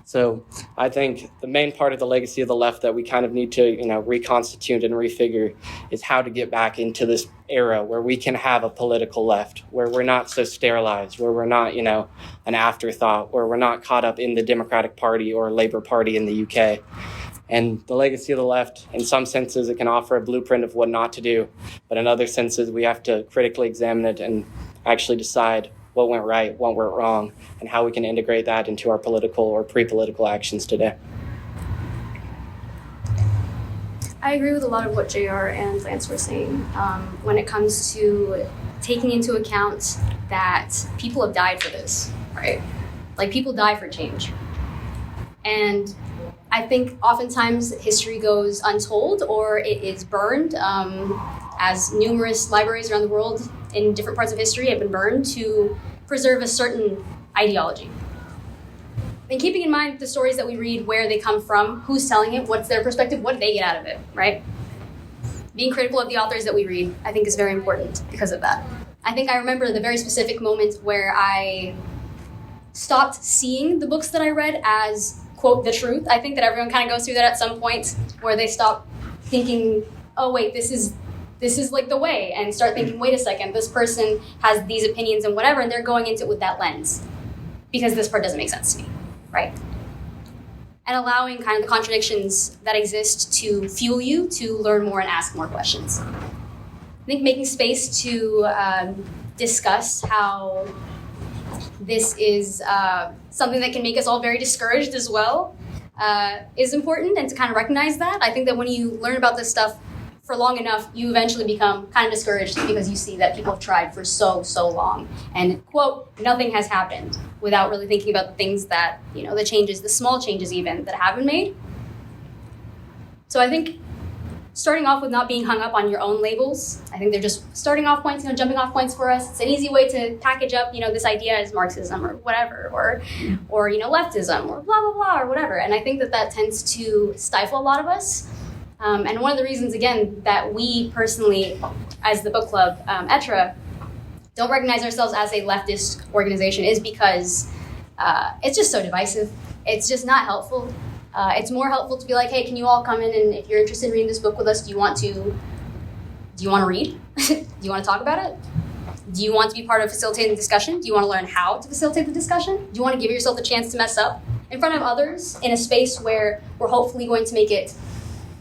So I think the main part of the legacy of the left that we kind of need to, reconstitute and refigure is how to get back into this era where we can have a political left, where we're not so sterilized, where we're not, an afterthought, where we're not caught up in the Democratic Party or Labour Party in the UK. And the legacy of the left, in some senses, it can offer a blueprint of what not to do. But in other senses, we have to critically examine it and actually decide what went right, what went wrong, and how we can integrate that into our political or pre-political actions today. I agree with a lot of what JR and Lance were saying when it comes to taking into account that people have died for this, right? Like, people die for change. And I think oftentimes history goes untold or it is burned, as numerous libraries around the world in different parts of history have been burned to preserve a certain ideology. And keeping in mind the stories that we read, where they come from, who's telling it, what's their perspective, what did they get out of it, right? Being critical of the authors that we read, I think, is very important because of that. I think I remember the very specific moment where I stopped seeing the books that I read as, quote, the truth. I think that everyone kind of goes through that at some point, where they stop thinking, oh wait, this is like the way, and start thinking, wait a second, this person has these opinions and whatever, and they're going into it with that lens because this part doesn't make sense to me, right? And allowing kind of the contradictions that exist to fuel you to learn more and ask more questions. I think making space to discuss how this is something that can make us all very discouraged as well is important, and to kind of recognize that. I think that when you learn about this stuff for long enough, you eventually become kind of discouraged because you see that people have tried for so long. And, quote, nothing has happened, without really thinking about the things that, the changes, the small changes even, that have been made. So I think starting off with not being hung up on your own labels, I think they're just starting off points, jumping off points for us. It's an easy way to package up, this idea as Marxism or whatever, or leftism or blah, blah, blah, or whatever. And I think that tends to stifle a lot of us. And one of the reasons, again, that we personally, as the book club, ETRA, don't recognize ourselves as a leftist organization is because it's just so divisive. It's just not helpful. It's more helpful to be like, hey, can you all come in, and if you're interested in reading this book with us, do you want to read? Do you want to talk about it? Do you want to be part of facilitating the discussion? Do you want to learn how to facilitate the discussion? Do you want to give yourself the chance to mess up in front of others in a space where we're hopefully going to make it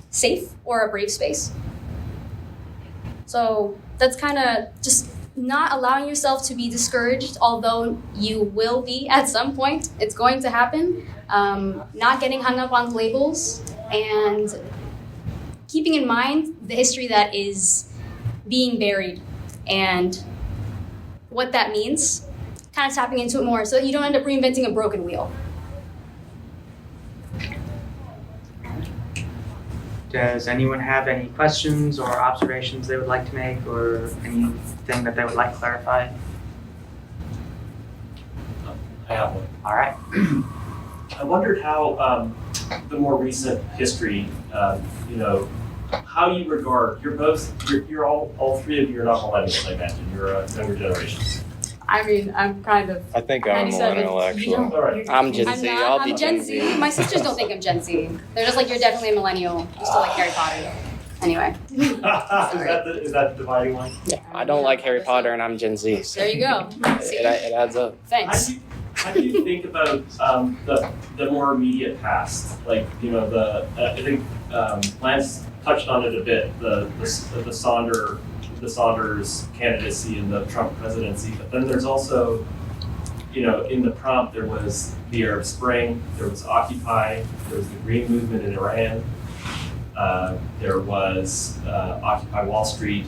safe or a brave space? So that's kind of just not allowing yourself to be discouraged, although you will be at some point. It's going to happen. Not getting hung up on labels, and keeping in mind the history that is being buried and what that means, kind of tapping into it more so that you don't end up reinventing a broken wheel. Does anyone have any questions or observations they would like to make, or anything that they would like clarified? I have one. All right. I wondered how the more recent history, how you regard, you're all three of you are not millennials, I imagine. You're younger generations. I mean, I'm kind of. I think I'm a 97. millennial, actually. All right. I'm Gen I'm Z. not. I'll I'm be Gen Z. My sisters don't think I'm Gen Z. They're just like, you're definitely a millennial. You still like Harry Potter. Anyway. Is that the dividing line? Yeah, I don't like Harry Potter, and I'm Gen Z. So There you go. See? it adds up. Thanks. How do you think about the more immediate past? Like, I think Lance touched on it a bit, the Saunders candidacy and the Trump presidency, but then there's also, in the prompt there was the Arab Spring, there was Occupy, there was the Green Movement in Iran, there was Occupy Wall Street.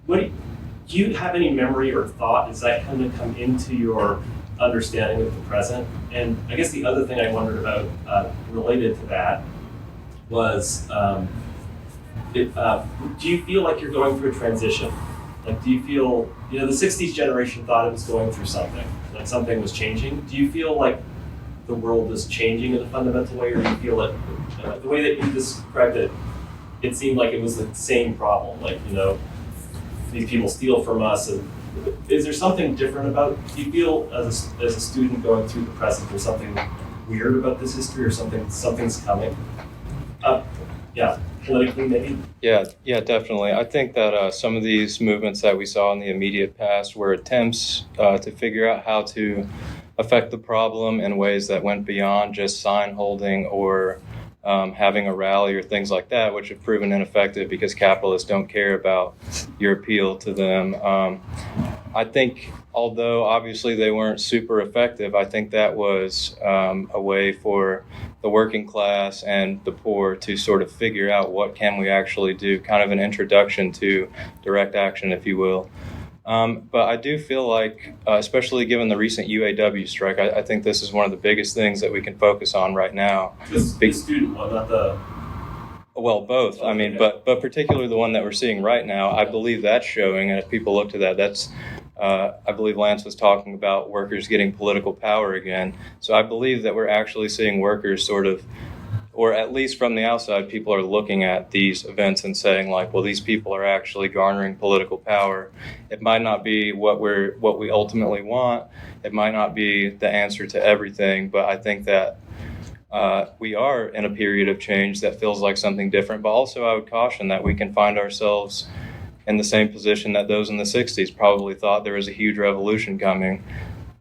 Do you have any memory or thought, does that kind of come into your understanding of the present? And I guess the other thing I wondered about related to that was, do you feel like you're going through a transition? Like, do you feel, the 60s generation thought it was going through something, like something was changing. Do you feel like the world is changing in a fundamental way, or do you feel it, the way that you described it, it seemed like it was the same problem, like, these people steal from us, and is there something different about, do you feel as a student going through the present, there's something weird about this history, or something's coming? Yeah, politically maybe? Yeah, definitely. I think that some of these movements that we saw in the immediate past were attempts to figure out how to affect the problem in ways that went beyond just sign holding or having a rally or things like that, which have proven ineffective because capitalists don't care about your appeal to them. I think, although obviously they weren't super effective, I think that was a way for the working class and the poor to sort of figure out what can we actually do, kind of an introduction to direct action, if you will. But I do feel like, especially given the recent UAW strike, I think this is one of the biggest things that we can focus on right now. The student one, not the... Well, both. I mean, but particularly the one that we're seeing right now, I believe that's showing, and if people look to that, that's, I believe Lance was talking about workers getting political power again. So I believe that we're actually seeing workers sort of, or at least from the outside, people are looking at these events and saying, like, well, these people are actually garnering political power. It might not be what we ultimately want. It might not be the answer to everything, but I think that we are in a period of change that feels like something different. But also I would caution that we can find ourselves in the same position that those in the 60s probably thought there was a huge revolution coming.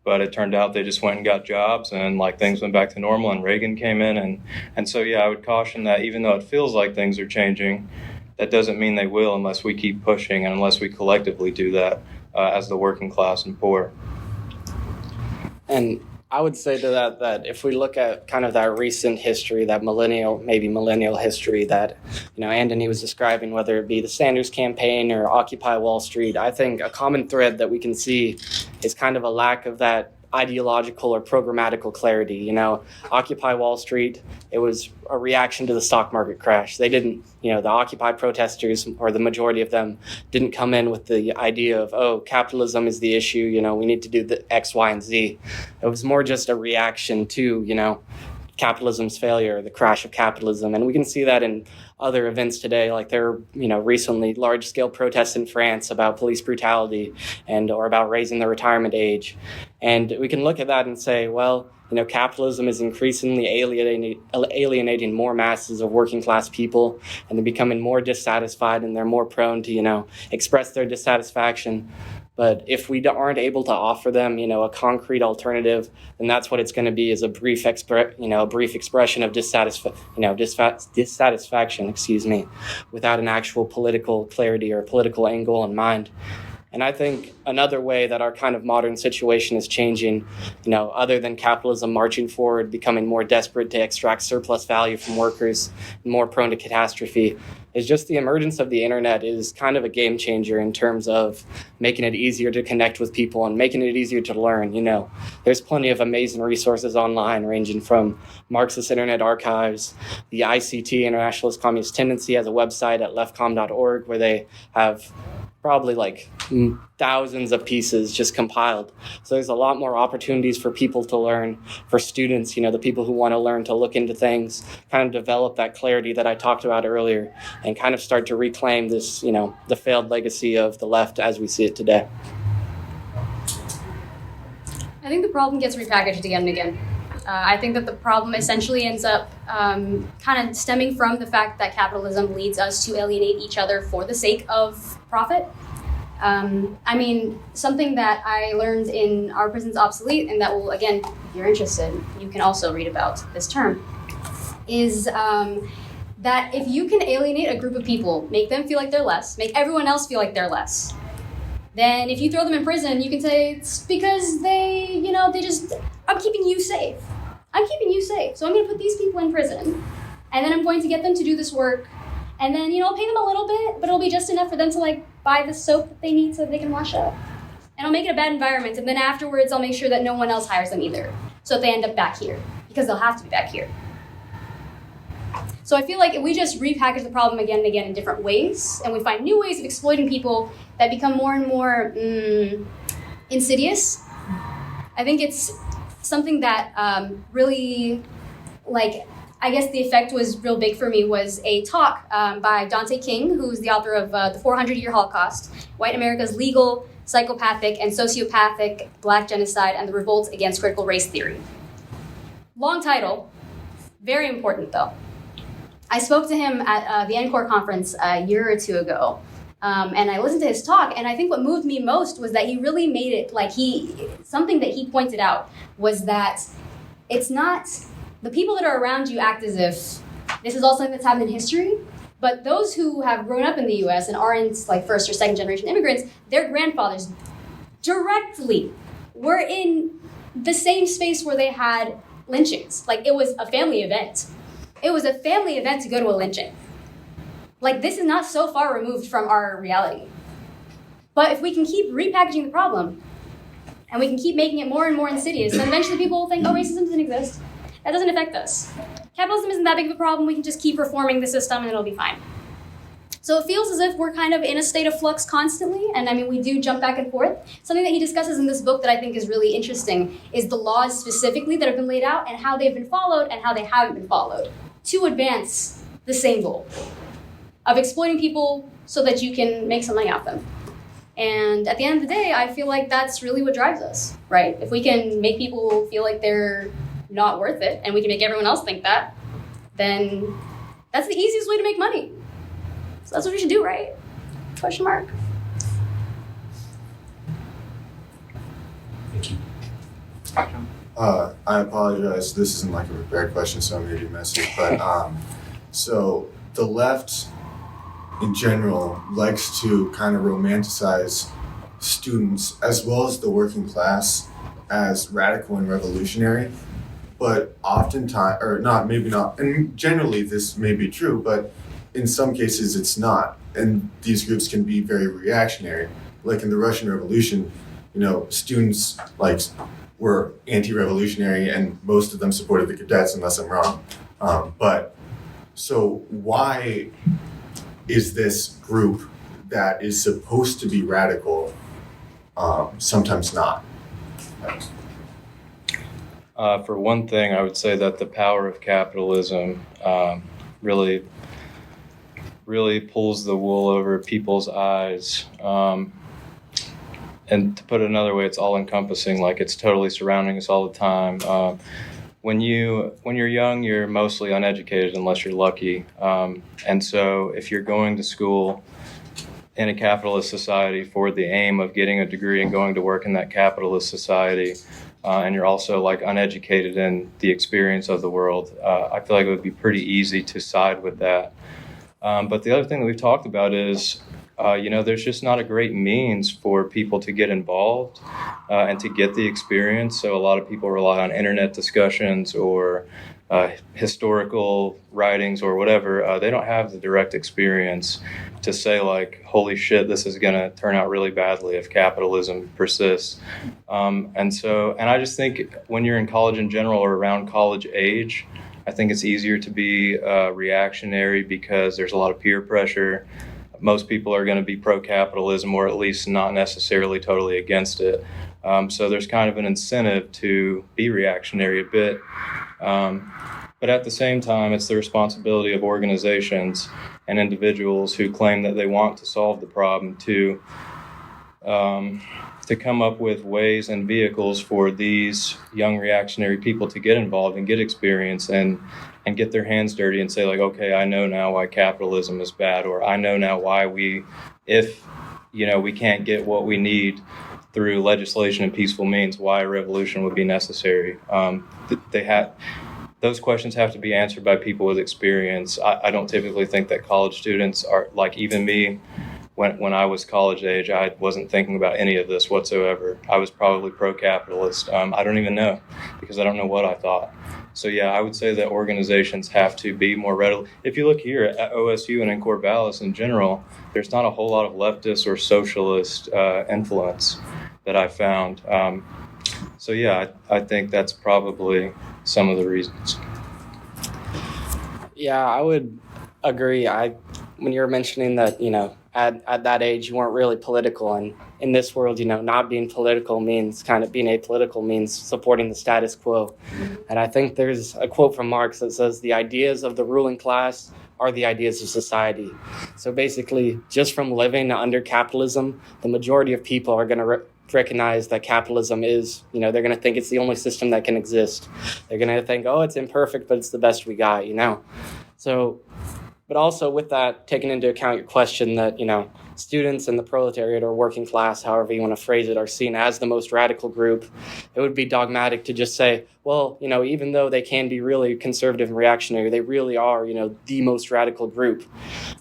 But it turned out they just went and got jobs, and like things went back to normal, and Reagan came in. And so, yeah, I would caution that even though it feels like things are changing, that doesn't mean they will unless we keep pushing and unless we collectively do that as the working class and poor. And I would say to that if we look at kind of that recent history, that millennial history that, Anthony was describing, whether it be the Sanders campaign or Occupy Wall Street, I think a common thread that we can see is kind of a lack of that ideological or programmatical clarity. Occupy Wall Street, it was a reaction to the stock market crash. They didn't, the Occupy protesters, or the majority of them, didn't come in with the idea of, capitalism is the issue, we need to do the X, Y, and Z. It was more just a reaction to, capitalism's failure, the crash of capitalism. And we can see that in other events today, like there were, recently large-scale protests in France about police brutality or about raising the retirement age. And we can look at that and say, well, capitalism is increasingly alienating more masses of working class people, and they're becoming more dissatisfied, and they're more prone to, express their dissatisfaction. But if we aren't able to offer them, a concrete alternative, then that's what it's going to be, is a brief expression of dissatisfaction, without an actual political clarity or political angle in mind. And I think another way that our kind of modern situation is changing, other than capitalism marching forward, becoming more desperate to extract surplus value from workers, more prone to catastrophe, is just the emergence of the internet is kind of a game changer in terms of making it easier to connect with people and making it easier to learn. There's plenty of amazing resources online, ranging from Marxist Internet Archives. The ICT, Internationalist Communist Tendency, has a website at leftcom.org where they have probably like thousands of pieces just compiled. So there's a lot more opportunities for people to learn, for students, the people who want to learn to look into things, kind of develop that clarity that I talked about earlier, and kind of start to reclaim this, the failed legacy of the left as we see it today. I think the problem gets repackaged again and again. I think that the problem essentially ends up kind of stemming from the fact that capitalism leads us to alienate each other for the sake of profit. Something that I learned in Our Prison's Obsolete, and that will, again, if you're interested, you can also read about this term, is that if you can alienate a group of people, make them feel like they're less, make everyone else feel like they're less, then if you throw them in prison, you can say it's because I'm keeping you safe. I'm keeping you safe. So I'm going to put these people in prison, and then I'm going to get them to do this work, and then, I'll pay them a little bit, but it'll be just enough for them to, buy the soap that they need so they can wash up. And I'll make it a bad environment, and then afterwards I'll make sure that no one else hires them either, so that they end up back here, because they'll have to be back here. So I feel like if we just repackage the problem again and again in different ways, and we find new ways of exploiting people that become more and more insidious, I think it's something that really, I guess the effect was real big for me, was a talk by Dante King, who's the author of The 400-Year Holocaust, White America's Legal, Psychopathic, and Sociopathic Black Genocide and the Revolt Against Critical Race Theory. Long title, very important though. I spoke to him at the NCORE conference a year or two ago, and I listened to his talk, and I think what moved me most was that he really made it, something that he pointed out was that it's not, the people that are around you act as if this is all something that's happened in history, but those who have grown up in the US and aren't first or second generation immigrants, their grandfathers directly were in the same space where they had lynchings. It was a family event. It was a family event to go to a lynching. This is not so far removed from our reality. But if we can keep repackaging the problem, and we can keep making it more and more insidious, then eventually people will think, oh, racism doesn't exist. That doesn't affect us. Capitalism isn't that big of a problem. We can just keep reforming the system and it'll be fine. So it feels as if we're kind of in a state of flux constantly, and we do jump back and forth. Something that he discusses in this book that I think is really interesting is the laws specifically that have been laid out and how they've been followed and how they haven't been followed to advance the same goal of exploiting people so that you can make some money off them. And at the end of the day, I feel like that's really what drives us, right? If we can make people feel like they're not worth it, and we can make everyone else think that, then that's the easiest way to make money. So that's what we should do, right? Question mark. Thank you. I apologize. This isn't a prepared question, so I'm going to be messy. But so the left, in general, likes to kind of romanticize students as well as the working class as radical and revolutionary. But oftentimes, or not, maybe not, and generally this may be true, but in some cases it's not. And these groups can be very reactionary. In the Russian Revolution, students were anti-revolutionary, and most of them supported the cadets, unless I'm wrong. But so why is this group that is supposed to be radical sometimes not? For one thing, I would say that the power of capitalism really pulls the wool over people's eyes. And to put it another way, it's all-encompassing. It's totally surrounding us all the time. When you're young, you're mostly uneducated unless you're lucky. And so if you're going to school in a capitalist society for the aim of getting a degree and going to work in that capitalist society, and you're also uneducated in the experience of the world, I feel like it would be pretty easy to side with that. But the other thing that we've talked about is there's just not a great means for people to get involved and to get the experience. So a lot of people rely on internet discussions or historical writings or whatever. They don't have the direct experience to say, like, holy shit, this is going to turn out really badly if capitalism persists. And I just think when you're in college in general or around college age, I think it's easier to be reactionary because there's a lot of peer pressure. Most people are going to be pro-capitalism or at least not necessarily totally against it. So there's kind of an incentive to be reactionary a bit. But at the same time, it's the responsibility of organizations and individuals who claim that they want to solve the problem to come up with ways and vehicles for these young reactionary people to get involved and get experience and get their hands dirty and say, like, okay, I know now why capitalism is bad, or I know now why if we can't get what we need through legislation and peaceful means, why a revolution would be necessary. Those questions have to be answered by people with experience. I don't typically think that college students are, like, even me, when I was college age, I wasn't thinking about any of this whatsoever. I was probably pro-capitalist. I don't even know, because I don't know what I thought. So yeah, I would say that organizations have to be more readily. If you look here at OSU and in Corvallis in general, there's not a whole lot of leftist or socialist influence that I found. So yeah, I think that's probably some of the reasons. Yeah, I would agree. When you were mentioning that, at that age, you weren't really political. And in this world, not being political means kind of being apolitical means supporting the status quo. And I think there's a quote from Marx that says, the ideas of the ruling class are the ideas of society. So basically, just from living under capitalism, the majority of people are going to recognize that capitalism is, they're going to think it's the only system that can exist. They're going to think, oh, it's imperfect, but it's the best we got, So, but also with that, taking into account your question that, students and the proletariat or working class, however you want to phrase it, are seen as the most radical group, it would be dogmatic to just say, well, even though they can be really conservative and reactionary, they really are, the most radical group.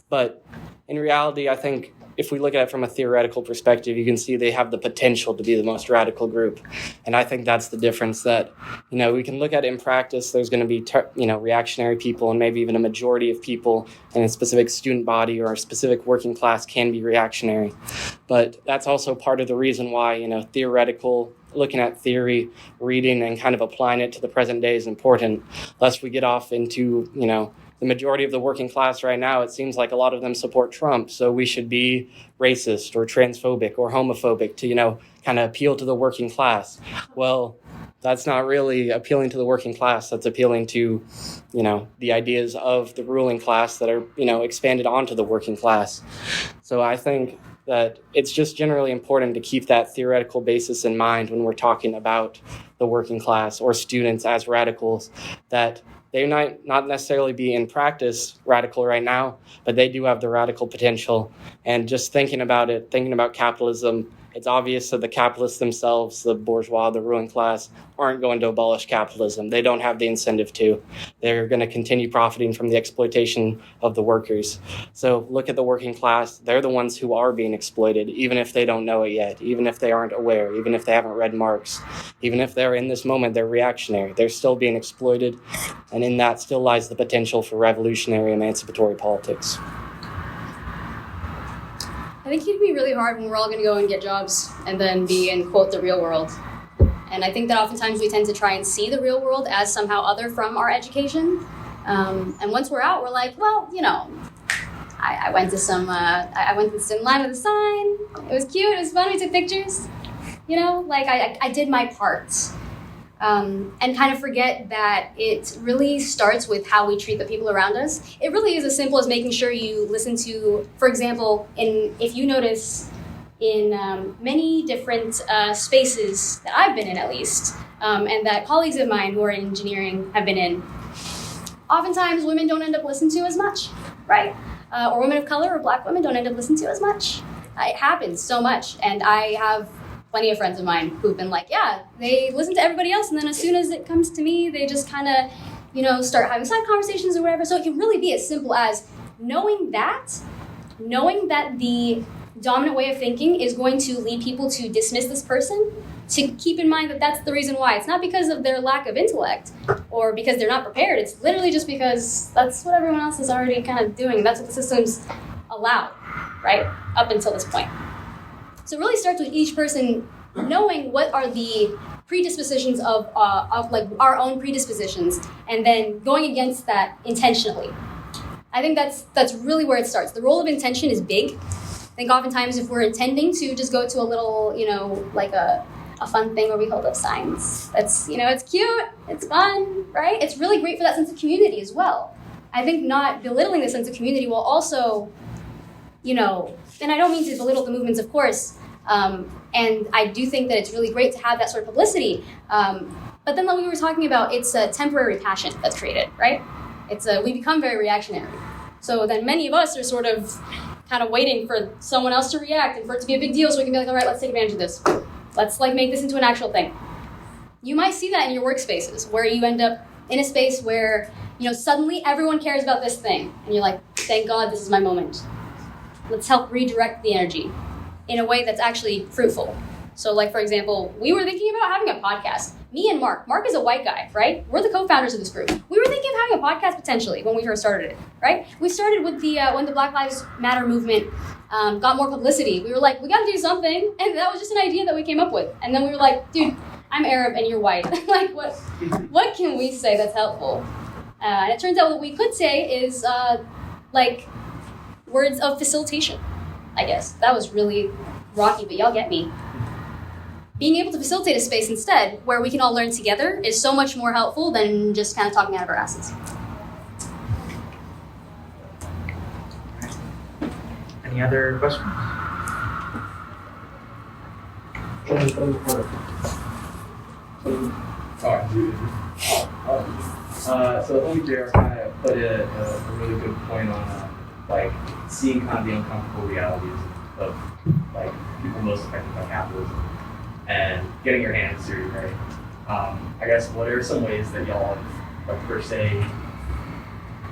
But in reality, I think if we look at it from a theoretical perspective, you can see they have the potential to be the most radical group. And I think that's the difference that, we can look at it in practice. There's going to be, reactionary people and maybe even a majority of people in a specific student body or a specific working class can be reactionary. But that's also part of the reason why, looking at theory, reading, and kind of applying it to the present day is important, lest we get off into, the majority of the working class right now, it seems like a lot of them support Trump. So we should be racist or transphobic or homophobic to, kind of appeal to the working class. Well, that's not really appealing to the working class. That's appealing to, the ideas of the ruling class that are, expanded onto the working class. So I think that it's just generally important to keep that theoretical basis in mind when we're talking about the working class or students as radicals, that they might not necessarily be in practice radical right now, but they do have the radical potential. And just thinking about capitalism, it's obvious that the capitalists themselves, the bourgeois, the ruling class, aren't going to abolish capitalism. They don't have the incentive to. They're going to continue profiting from the exploitation of the workers. So look at the working class. They're the ones who are being exploited, even if they don't know it yet, even if they aren't aware, even if they haven't read Marx, even if they're in this moment, they're reactionary. They're still being exploited. And in that still lies the potential for revolutionary emancipatory politics. I think it'd be really hard when we're all going to go and get jobs and then be in, quote, the real world. And I think that oftentimes we tend to try and see the real world as somehow other from our education. And once we're out, we're like, well, I went to I went to some line with a sign. It was cute. It was fun. We took pictures. I did my part. And kind of forget that it really starts with how we treat the people around us. It really is as simple as making sure you listen to, for example, if you notice in many different spaces that I've been in at least, and that colleagues of mine who are in engineering have been in, oftentimes women don't end up listened to as much, right? Or women of color or Black women don't end up listened to as much. It happens so much, and I have plenty of friends of mine who've been like, yeah, they listen to everybody else, and then as soon as it comes to me, they just kind of, start having side conversations or whatever. So it can really be as simple as knowing that knowing that the dominant way of thinking is going to lead people to dismiss this person, to keep in mind that that's the reason why. It's not because of their lack of intellect or because they're not prepared. It's literally just because that's what everyone else is already kind of doing. That's what the systems allow, right? Up until this point. So it really starts with each person knowing what are the predispositions of like our own predispositions, and then going against that intentionally. I think that's really where it starts. The role of intention is big. I think oftentimes if we're intending to just go to a little, like a fun thing where we hold up signs, that's, it's cute, it's fun, right? It's really great for that sense of community as well. I think not belittling the sense of community will also, and I don't mean to belittle the movements, of course, and I do think that it's really great to have that sort of publicity. But then like we were talking about, it's a temporary passion that's created, right? We become very reactionary. So then many of us are sort of kind of waiting for someone else to react and for it to be a big deal so we can be like, all right, let's take advantage of this. Let's like make this into an actual thing. You might see that in your workspaces where you end up in a space where, suddenly everyone cares about this thing. And you're like, thank God this is my moment. Let's help redirect the energy in a way that's actually fruitful. So like, for example, we were thinking about having a podcast. Me and Mark. Mark is a white guy, right? We're the co-founders of this group. We were thinking of having a podcast potentially when we first started it, right? We started with when the Black Lives Matter movement got more publicity. We were like, we gotta do something. And that was just an idea that we came up with. And then we were like, dude, I'm Arab and you're white. Like, what can we say that's helpful? And it turns out what we could say is like words of facilitation, I guess. That was really rocky, but y'all get me. Being able to facilitate a space instead where we can all learn together is so much more helpful than just kind of talking out of our asses. Any other questions? So I think JR kind of put a really good point on like seeing kind of the uncomfortable realities of like people most affected by capitalism and getting your hands dirty, right? I guess what are some ways that y'all like per se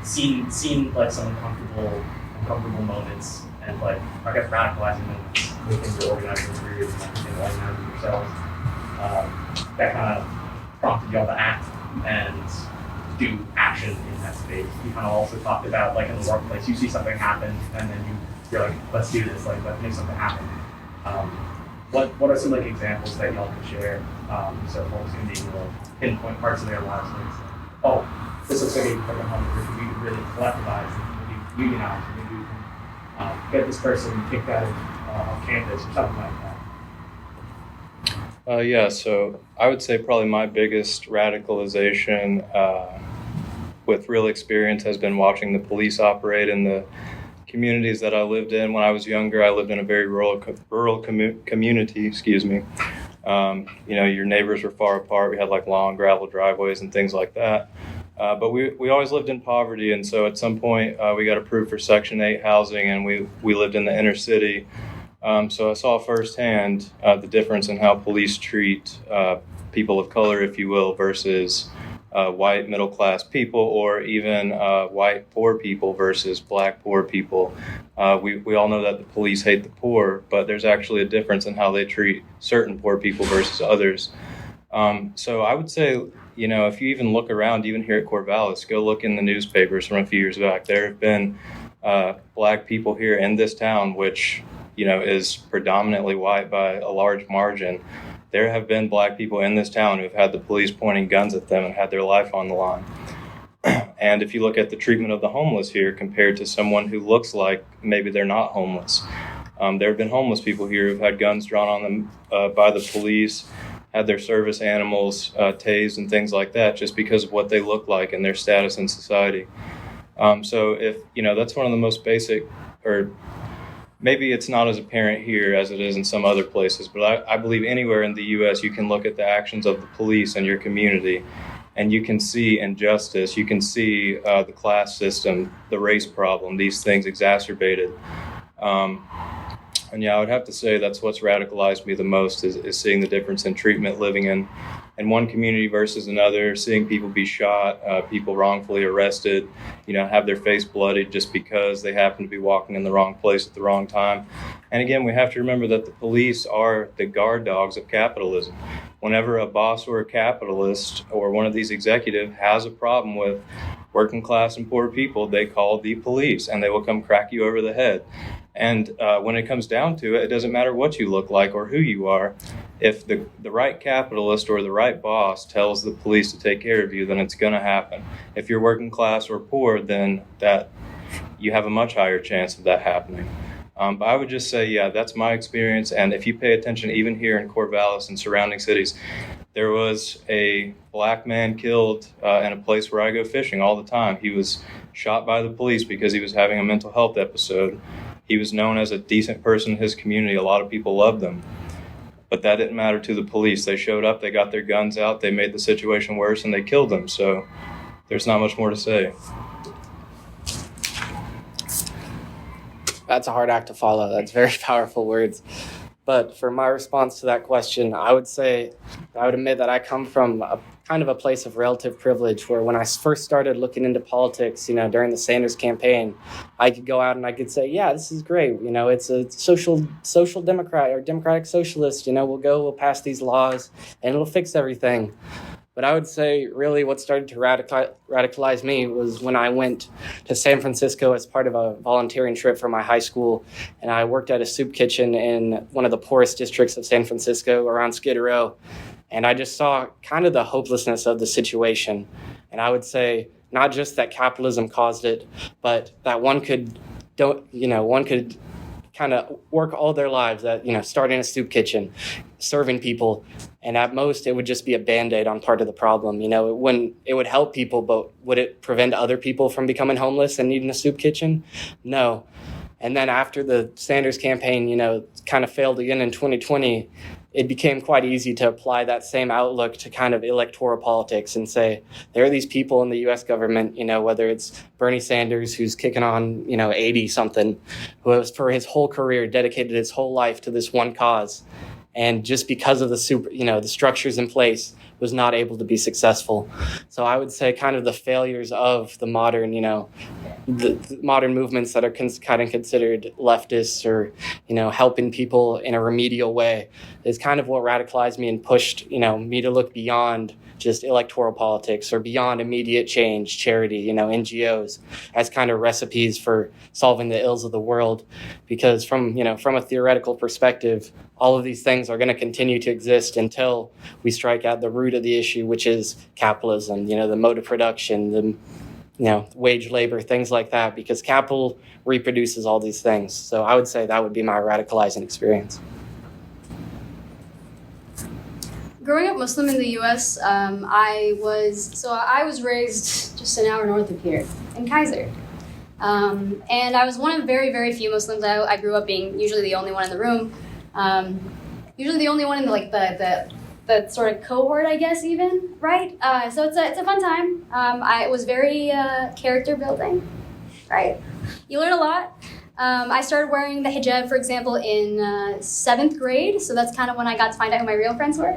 seen like some uncomfortable moments and like I guess radicalizing moments within your organizing careers and organizing yourselves that kind of prompted y'all to act and do action in that space. You kind of also talked about like in the workplace, you see something happen and then you're like, let's do this, like let's make something happen. What are some like examples that y'all could share so folks can be able to pinpoint parts of their lives like, oh, this looks like a moment where we can really collectivize and we unionize and maybe we can get this person kicked out of campus or something like that. Yeah, so I would say probably my biggest radicalization with real experience has been watching the police operate in the communities that I lived in. When I was younger, I lived in a very rural community, excuse me. Your neighbors were far apart. We had like long gravel driveways and things like that. But we always lived in poverty, and so at some point we got approved for Section 8 housing, and we lived in the inner city. So I saw firsthand the difference in how police treat people of color, if you will, versus white middle-class people, or even white poor people versus black poor people. We all know that the police hate the poor, but there's actually a difference in how they treat certain poor people versus others. So I would say, if you even look around, even here at Corvallis, go look in the newspapers from a few years back. There have been black people here in this town, which is predominantly white by a large margin. There have been black people in this town who have had the police pointing guns at them and had their life on the line. And if you look at the treatment of the homeless here compared to someone who looks like maybe they're not homeless, there have been homeless people here who've had guns drawn on them by the police, had their service animals tased and things like that just because of what they look like and their status in society. So if, that's one of the most basic, or maybe it's not as apparent here as it is in some other places, but I believe anywhere in the U.S. you can look at the actions of the police in your community and you can see injustice, you can see the class system, the race problem, these things exacerbated. And yeah, I would have to say that's what's radicalized me the most is seeing the difference in treatment living in in one community versus another, seeing people be shot, people wrongfully arrested, have their face bloodied just because they happen to be walking in the wrong place at the wrong time. And again, we have to remember that the police are the guard dogs of capitalism. Whenever a boss or a capitalist or one of these executives has a problem with working class and poor people, they call the police and they will come crack you over the head. And when it comes down to it, it doesn't matter what you look like or who you are. If the right capitalist or the right boss tells the police to take care of you, then it's going to happen. If you're working class or poor, then that you have a much higher chance of that happening. But I would just say, yeah, that's my experience. And if you pay attention, even here in Corvallis and surrounding cities, there was a black man killed in a place where I go fishing all the time. He was shot by the police because he was having a mental health episode. He was known as a decent person in his community. A lot of people loved him. But that didn't matter to the police. They showed up, they got their guns out, they made the situation worse, and they killed him. So there's not much more to say. That's a hard act to follow. That's very powerful words. But for my response to that question, I would admit that I come from a kind of a place of relative privilege where when I first started looking into politics, during the Sanders campaign, I could go out and I could say, yeah, this is great. It's a social democrat or democratic socialist. We'll pass these laws and it'll fix everything. But I would say really what started to radicalize me was when I went to San Francisco as part of a volunteering trip for my high school. And I worked at a soup kitchen in one of the poorest districts of San Francisco around Skid Row. And I just saw kind of the hopelessness of the situation. And I would say not just that capitalism caused it, but that one could kind of work all their lives at, starting a soup kitchen, serving people. And at most, it would just be a Band-Aid on part of the problem. It would help people, but would it prevent other people from becoming homeless and needing a soup kitchen? No. And then after the Sanders campaign, kind of failed again in 2020, it became quite easy to apply that same outlook to kind of electoral politics and say, there are these people in the U.S. government, whether it's Bernie Sanders, who's kicking on, 80-something, who has for his whole career dedicated his whole life to this one cause. And just because of the structures in place, was not able to be successful. So I would say kind of the failures of the modern, the modern movements that are kind of considered leftists or, helping people in a remedial way is kind of what radicalized me and pushed, me to look beyond just electoral politics or beyond immediate change, charity, NGOs as kind of recipes for solving the ills of the world. Because from a theoretical perspective, all of these things are going to continue to exist until we strike at the root of the issue, which is capitalism, the mode of production, the wage labor, things like that, because capital reproduces all these things. So I would say that would be my radicalizing experience. Growing up Muslim in the U.S., I was raised just an hour north of here in Kaiser. And I was one of very, very few Muslims. I grew up being usually the only one in the room. Usually the only one in the sort of cohort, I guess, even, right? So it's a fun time. It was very character building, right? You learn a lot. I started wearing the hijab, for example, in 7th grade. So that's kind of when I got to find out who my real friends were,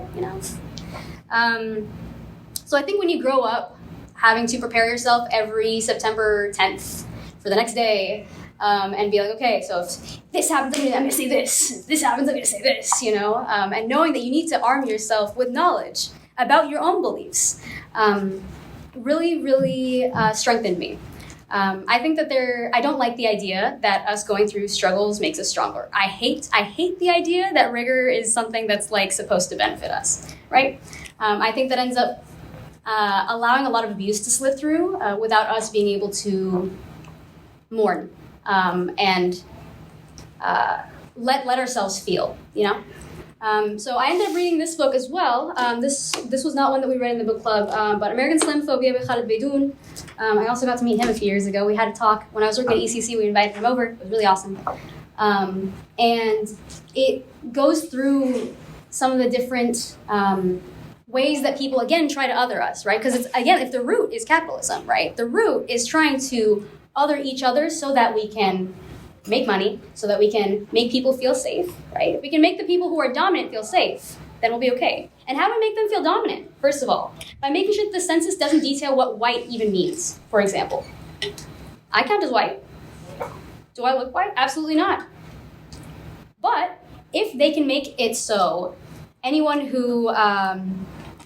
So I think when you grow up having to prepare yourself every September 10th for the next day, and be like, okay, so if this happens, I'm going to say this. If this happens, I'm going to say this, and knowing that you need to arm yourself with knowledge about your own beliefs really, really strengthened me. I think that I don't like the idea that us going through struggles makes us stronger. I hate the idea that rigor is something that's supposed to benefit us, right? I think that ends up allowing a lot of abuse to slip through without us being able to mourn and let ourselves feel, So I ended up reading this book as well. This was not one that we read in the book club, but American Islamophobia by Khalid Beydoun. I also got to meet him a few years ago. We had a talk when I was working at ECC. We invited him over. It was really awesome. And it goes through some of the different ways that people, again, try to other us, right? Because, if the root is capitalism, right? The root is trying to other each other so that we can make money, so that we can make people feel safe, right? If we can make the people who are dominant feel safe, then we'll be okay. And how do we make them feel dominant? First of all, by making sure that the census doesn't detail what white even means. For example, I count as white. Do I look white? Absolutely not. But if they can make it so anyone who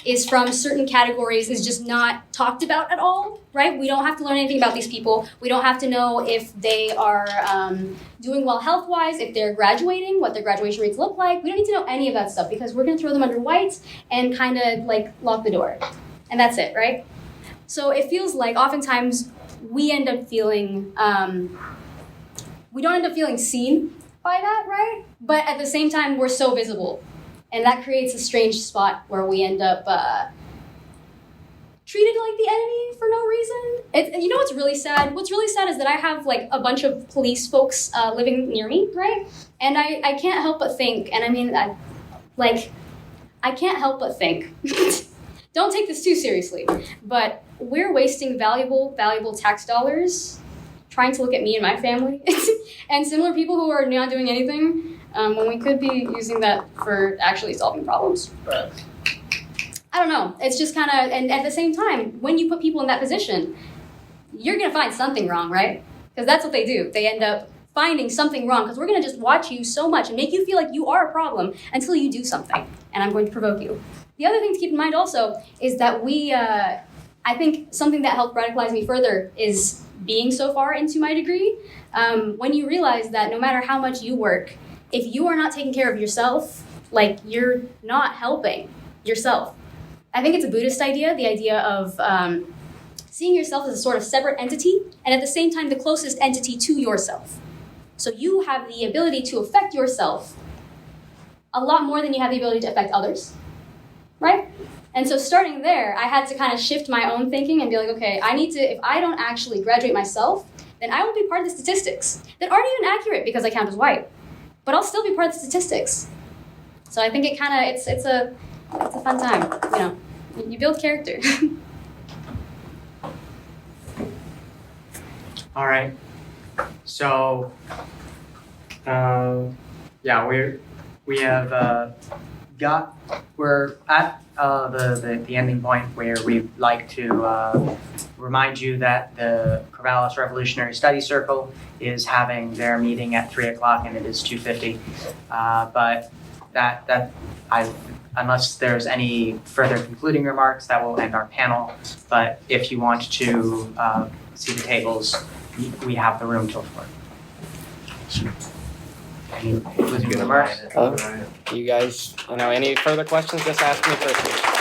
is from certain categories is just not talked about at all, right? We don't have to learn anything about these people. We don't have to know if they are doing well health-wise, if they're graduating, what their graduation rates look like. We don't need to know any of that stuff because we're gonna throw them under white and kind of like lock the door. And that's it, right? So it feels like oftentimes we end up feeling, we don't end up feeling seen by that, right? But at the same time, we're so visible. And that creates a strange spot where we end up treated like the enemy for no reason. You know what's really sad? What's really sad is that I have like a bunch of police folks living near me, right? And I can't help but think, and I mean, I can't help but think, don't take this too seriously, but we're wasting valuable tax dollars trying to look at me and my family and similar people who are not doing anything when we could be using that for actually solving problems. But I don't know. It's just kind of, and at the same time, when you put people in that position, you're going to find something wrong, right? Because that's what they do. They end up finding something wrong because we're going to just watch you so much and make you feel like you are a problem until you do something. And I'm going to provoke you. The other thing to keep in mind also is that I think something that helped radicalize me further is being so far into my degree. When you realize that no matter how much you work, if you are not taking care of yourself, like you're not helping yourself. I think it's a Buddhist idea, the idea of seeing yourself as a sort of separate entity and at the same time the closest entity to yourself. So you have the ability to affect yourself a lot more than you have the ability to affect others, right? And so starting there, I had to kind of shift my own thinking and be like, okay, if I don't actually graduate myself, then I will be part of the statistics that aren't even accurate because I count as white. But I'll still be part of the statistics. So I think it kind of, it's a fun time, you know. You build character. All right. So, yeah, we're at the ending point where we'd like to remind you that the Corvallis Revolutionary Studies Circle is having their meeting at 3:00 and it is 2:50. But unless there's any further concluding remarks, that will end our panel. But if you want to see the tables, we have the room till 4. Any concluding remarks? You guys, any further questions, just ask me personally.